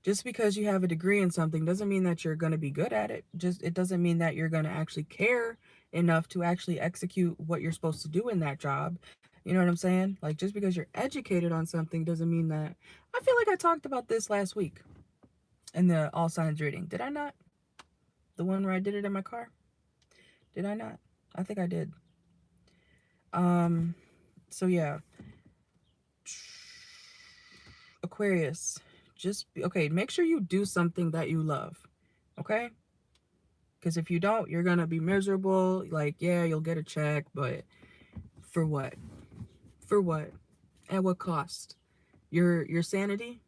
Just because you have a degree in something doesn't mean that you're going to be good at it. Just, it doesn't mean that you're going to actually care enough to actually execute what you're supposed to do in that job. You know what I'm saying? Like, just because you're educated on something doesn't mean that. I feel like I talked about this last week in the all signs reading. Did I not? The one where I did it in my car? Did I not? I think I did. Um, so yeah. Aquarius, okay, make sure you do something that you love. Okay? Because if you don't, you're gonna be miserable. Like, yeah, you'll get a check, but for what? For what? At what cost? Your sanity?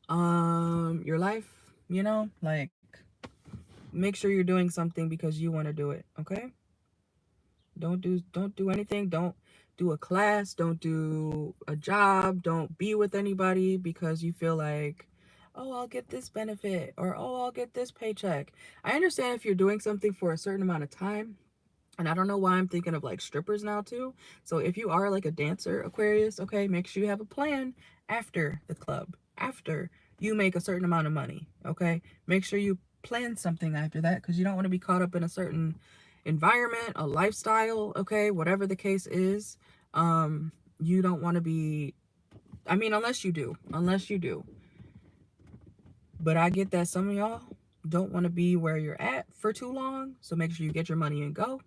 Your life? You know? Like, make sure you're doing something because you want to do it, okay? Don't do anything. Don't do a class, don't do a job, don't be with anybody because you feel like, oh, I'll get this benefit, or oh, I'll get this paycheck. I understand if you're doing something for a certain amount of time. And I don't know why I'm thinking of like strippers now too. So if you are like a dancer, Aquarius, okay, make sure you have a plan after the club, after you make a certain amount of money, okay? Make sure you plan something after that, because you don't want to be caught up in a certain environment, a lifestyle, okay, whatever the case is. You don't want to be, I mean, unless you do. But I get that some of y'all don't want to be where you're at for too long. So make sure you get your money and go,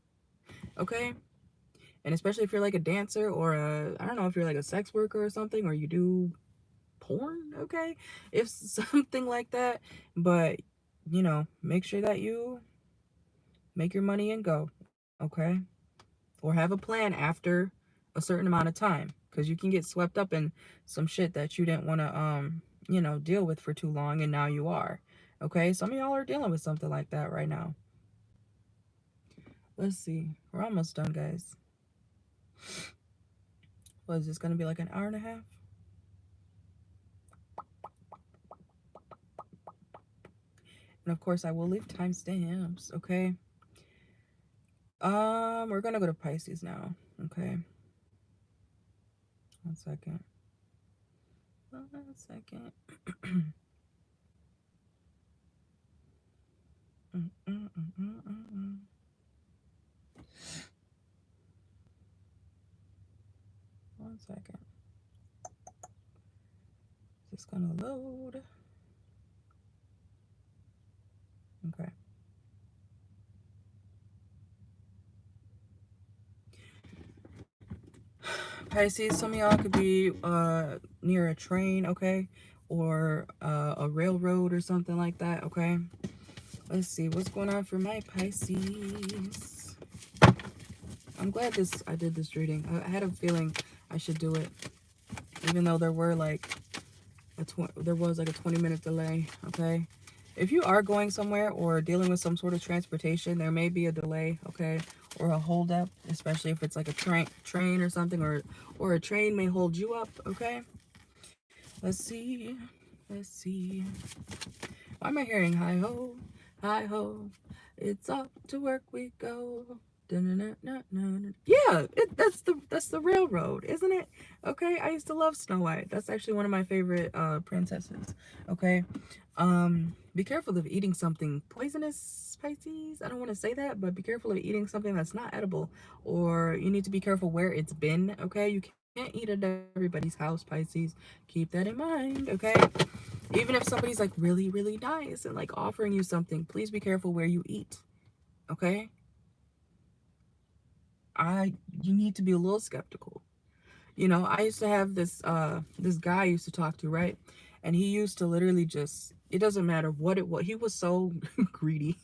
okay? And especially if you're like a dancer or I don't know if you're like a sex worker or something, or you do porn, okay? If something like that. But, you know, make sure that you make your money and go, okay? Or have a plan after a certain amount of time, because you can get swept up in some shit that you didn't want to, you know, deal with for too long, and now you are. Okay? Some of y'all are dealing with something like that right now. Let's see. We're almost done, guys. What is this going to be, like an hour and a half? And of course, I will leave timestamps, okay? We're gonna go to Pisces now, okay? 1 second. 1 second. mm, mm, mm, mm, mm, mm. 1 second. Just gonna load. Okay. Pisces, some of y'all could be near a train, okay? Or a railroad or something like that, okay? Let's see what's going on for my Pisces. I'm glad I did this reading. I had a feeling I should do it, even though there was like a 20-minute delay, okay? If you are going somewhere or dealing with some sort of transportation, there may be a delay, okay? Or a holdup, especially if it's like a train or something, or a train may hold you up, okay? Let's see. Let's see. Why am I hearing hi ho, hi ho? It's off to work we go. Yeah, that's the railroad, isn't it? Okay, I used to love Snow White. That's actually one of my favorite princesses. Okay, be careful of eating something poisonous, Pisces. I don't want to say that, but be careful of eating something that's not edible, or you need to be careful where it's been. Okay, you can't eat at everybody's house, Pisces. Keep that in mind. Okay, even if somebody's like really really nice and like offering you something, please be careful where you eat. Okay, you need to be a little skeptical. You know, I used to have this guy I used to talk to, right? And he used to literally just, it doesn't matter what it was. He was so greedy,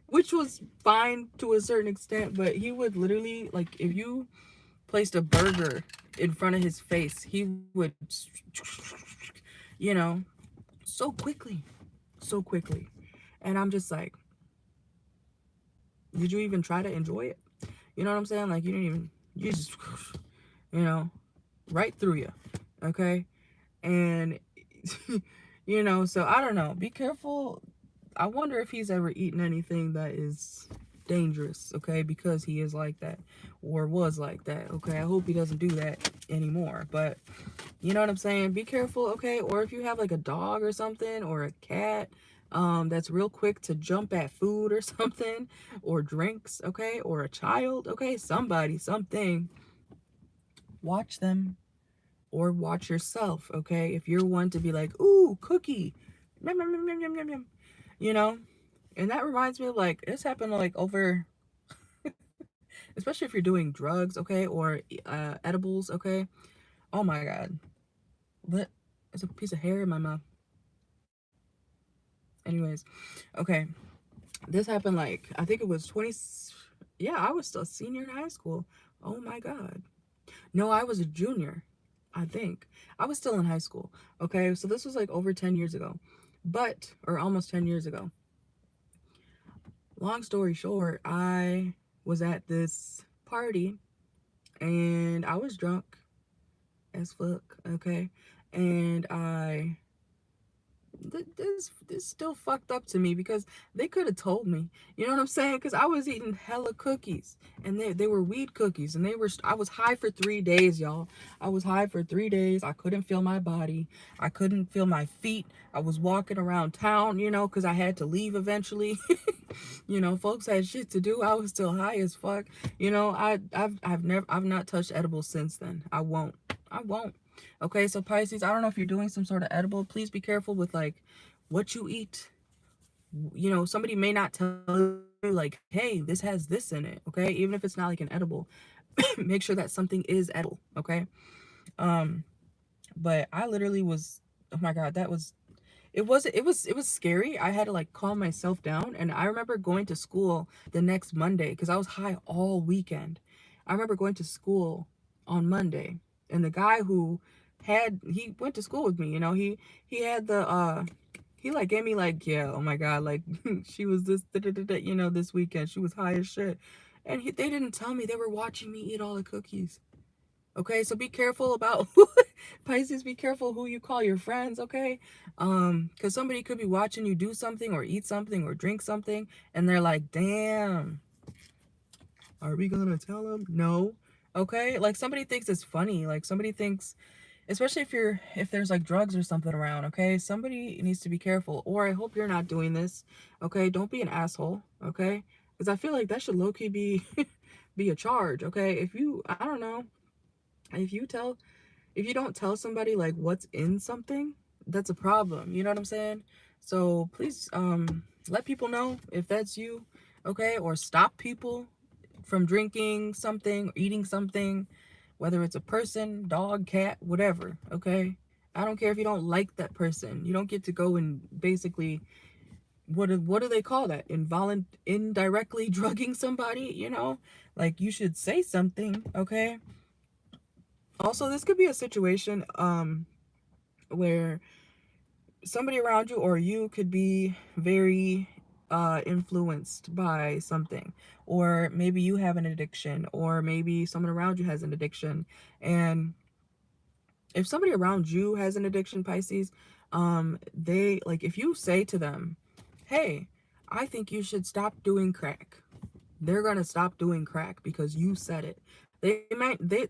which was fine to a certain extent, but he would literally, like, if you placed a burger in front of his face, he would, you know, so quickly, so quickly. And I'm just like, did you even try to enjoy it? You know what I'm saying? Like, you just, you know, right through you. Okay. And You know, so I don't know. Be careful. I wonder if he's ever eaten anything that is dangerous, okay? Because he is like that or was like that, okay? I hope he doesn't do that anymore. But you know what I'm saying? Be careful, okay? Or if you have like a dog or something or a cat that's real quick to jump at food or something or drinks, okay? Or a child, okay? Somebody, something. Watch them or watch yourself, okay? If you're one to be like, ooh, cookie, yum, yum, yum, yum, yum, yum, yum, you know? And that reminds me of like, this happened like over, especially if you're doing drugs, okay? Or edibles, okay? Oh my God. What? There's a piece of hair in my mouth. Anyways, okay. This happened like, I think it was 20, yeah, I was still a senior in high school. Oh my God. No, I was a junior, I think. I was still in high school. Okay, so this was like over 10 years ago. But, or almost 10 years ago. Long story short, I was at this party and I was drunk as fuck, okay? And this still fucked up to me because they could have told me, you know what I'm saying? Because I was eating hella cookies and they were weed cookies and I was high for 3 days, y'all. I was high for 3 days. I couldn't feel my body. I couldn't feel my feet. I was walking around town, you know, because I had to leave eventually. You know, folks had shit to do. I was still high as fuck. You know, I've not touched edibles since then. I won't. I won't. Okay, so Pisces, I don't know if you're doing some sort of edible. Please be careful with like what you eat. You know, somebody may not tell you like, hey, this has this in it. Okay, even if it's not like an edible, make sure that something is edible. Okay. Um, but I literally was. Oh my God, that was it was scary. I had to like calm myself down, and I remember going to school the next Monday because I was high all weekend. I remember going to school on Monday, and the guy who he went to school with me, you know, he had the he like gave me like, yeah, oh my God, like she was this da, da, da, da, you know, this weekend she was high as shit, and they didn't tell me they were watching me eat all the cookies. Okay, so be careful about Pisces, be careful who you call your friends, okay? Because somebody could be watching you do something or eat something or drink something, and they're like, damn, are we gonna tell them? No. Okay? Like somebody thinks it's funny. Like somebody thinks, especially if there's like drugs or something around, okay? Somebody needs to be careful. Or I hope you're not doing this. Okay? Don't be an asshole, okay? Because I feel like that should low-key be be a charge, okay? If you, I don't know, if you tell if you don't tell somebody like what's in something, that's a problem. You know what I'm saying? So please let people know if that's you, okay? Or stop people from drinking something or eating something, whether it's a person, dog, cat, whatever, okay? I don't care if you don't like that person. You don't get to go and basically what do they call that? Indirectly drugging somebody, you know? Like you should say something, okay? Also, this could be a situation where somebody around you or you could be very influenced by something, or maybe you have an addiction, or maybe someone around you has an addiction. And if somebody around you has an addiction, Pisces, they like, if you say to them, hey, I think you should stop doing crack, they're gonna stop doing crack because you said it.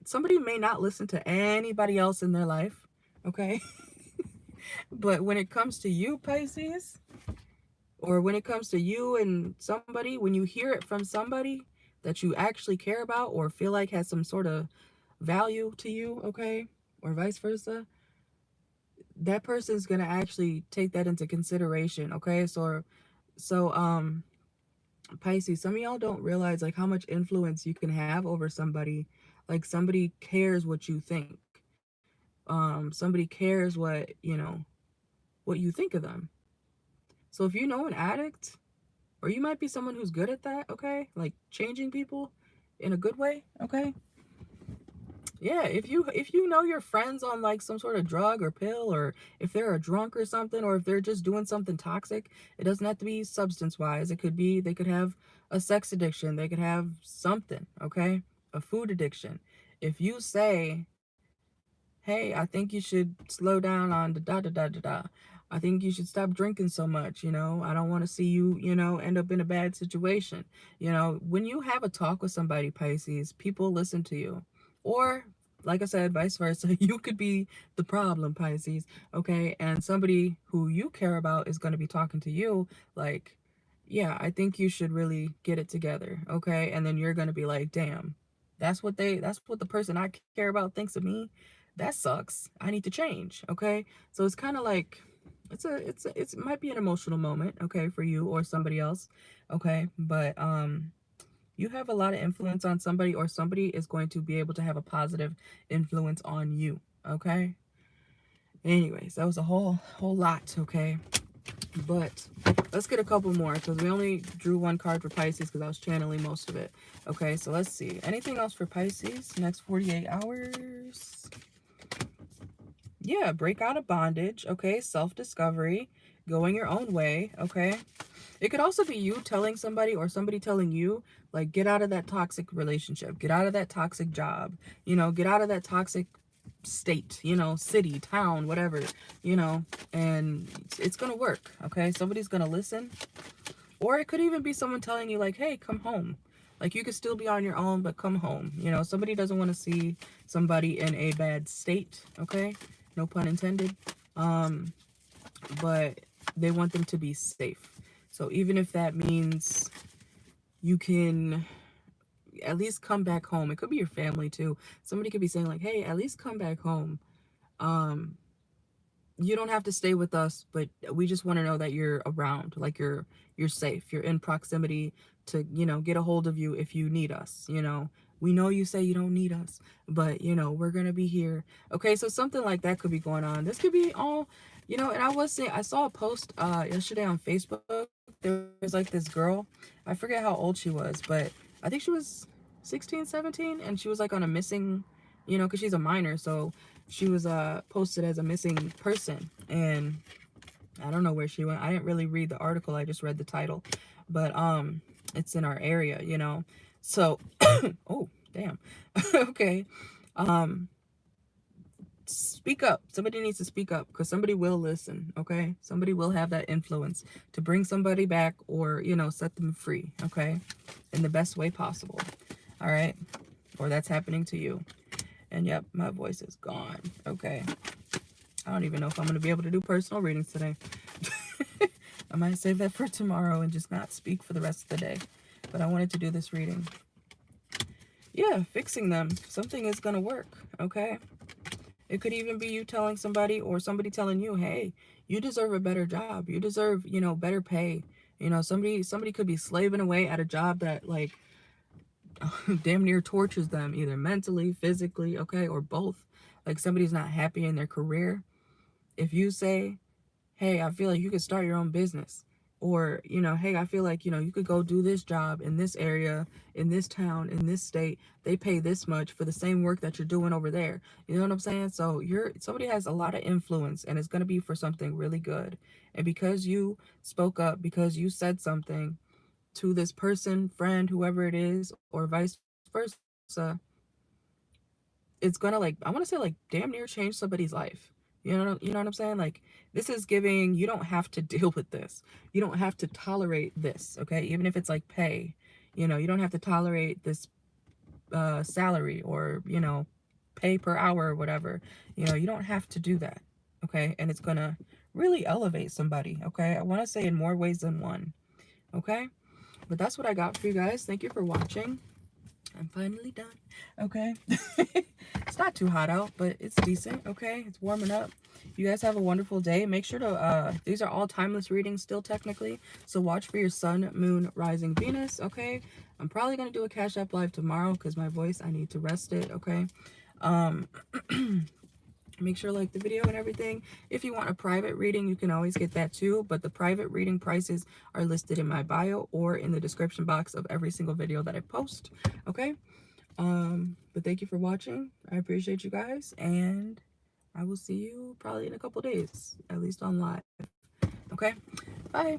Somebody may not listen to anybody else in their life, okay? But when it comes to you, Pisces, or when it comes to you and somebody, when you hear it from somebody that you actually care about or feel like has some sort of value to you, okay, or vice versa, that person's gonna actually take that into consideration, okay? So Pisces, some of y'all don't realize like how much influence you can have over somebody. Like somebody cares what you think. Somebody cares what you think of them. So if you know an addict, or you might be someone who's good at that, okay? Like changing people in a good way, okay? Yeah, if you know your friends on like some sort of drug or pill, or if they're a drunk or something, or if they're just doing something toxic, it doesn't have to be substance wise. It could be they could have a sex addiction, they could have something, okay? A food addiction. If you say, hey, I think you should slow down on the da da da da da. I think you should stop drinking so much, you know. I don't want to see you, you know, end up in a bad situation. You know, when you have a talk with somebody, Pisces, people listen to you. Or, like I said, vice versa. You could be the problem, Pisces, okay? And somebody who you care about is going to be talking to you like, yeah, I think you should really get it together, okay? And then you're going to be like, damn, that's what the person I care about thinks of me. That sucks. I need to change, okay? So it's kind of like, it might be an emotional moment, okay, for you or somebody else, okay, but you have a lot of influence on somebody, or somebody is going to be able to have a positive influence on you, okay. Anyways, that was a whole lot, okay, but let's get a couple more because we only drew one card for Pisces because I was channeling most of it. Okay, so let's see, anything else for Pisces next 48 hours. Yeah, break out of bondage, okay, self-discovery, going your own way, okay. It could also be you telling somebody or somebody telling you, like, get out of that toxic relationship, get out of that toxic job, you know, get out of that toxic state, you know, city, town, whatever, you know, and it's gonna work, okay. Somebody's gonna listen. Or it could even be someone telling you, like, hey, come home. Like, you could still be on your own, but come home. You know, somebody doesn't want to see somebody in a bad state, okay? No pun intended. But they want them to be safe. So even if that means you can at least come back home. It could be your family, too. Somebody could be saying, like, hey, at least come back home. Um, you don't have to stay with us, but we just want to know that you're around, like you're safe, you're in proximity to, you know, get a hold of you if you need us, you know. We know you say you don't need us, but you know, we're gonna be here. Okay, so something like that could be going on. This could be all, you know. And I was saying, I saw a post yesterday on Facebook. There was like this girl, I forget how old she was, but I think she was 16, 17, and she was like on a missing, you know, because she's a minor, so she was posted as a missing person, and I don't know where she went. I didn't really read the article, I just read the title, but it's in our area, you know. So oh damn. Okay, um speak up. Somebody needs to speak up because somebody will listen, okay. Somebody will have that influence to bring somebody back, or you know, set them free, okay, in the best way possible. All right, or that's happening to you. And yep, my voice is gone. Okay, I don't even know if I'm going to be able to do personal readings today. I might save that for tomorrow and just not speak for the rest of the day. But I wanted to do this reading. Yeah, fixing them. Something is going to work, okay? It could even be you telling somebody, or somebody telling you, hey, you deserve a better job. You deserve, you know, better pay. You know, somebody could be slaving away at a job that, like, damn near tortures them, either mentally, physically, okay, or both. Like, somebody's not happy in their career. If you say, hey, I feel like you could start your own business, or, you know, hey, I feel like, you know, you could go do this job in this area, in this town, in this state, they pay this much for the same work that you're doing over there. You know what I'm saying? So somebody has a lot of influence, and it's going to be for something really good. And because you spoke up, because you said something to this person, friend, whoever it is, or vice versa, it's gonna, like, I want to say, like, damn near change somebody's life. You know what I'm saying? Like, this is giving, you don't have to deal with this. You don't have to tolerate this, okay? Even if it's like pay, you know, you don't have to tolerate this salary, or, you know, pay per hour or whatever. You know, you don't have to do that, okay? And it's gonna really elevate somebody, okay? I want to say in more ways than one, okay? But that's what I got for you guys. Thank you for watching. I'm finally done. Okay. It's not too hot out, but it's decent. Okay. It's warming up. You guys have a wonderful day. Make sure to, these are all timeless readings still technically. So watch for your sun, moon, rising, Venus. Okay. I'm probably going to do a Cash App live tomorrow because my voice, I need to rest it. Okay. Um, make sure to like the video and everything. If you want a private reading, you can always get that too, but the private reading prices are listed in my bio or in the description box of every single video that I post. Okay. But thank you for watching. I appreciate you guys, and I will see you probably in a couple days, at least on live. Okay, bye.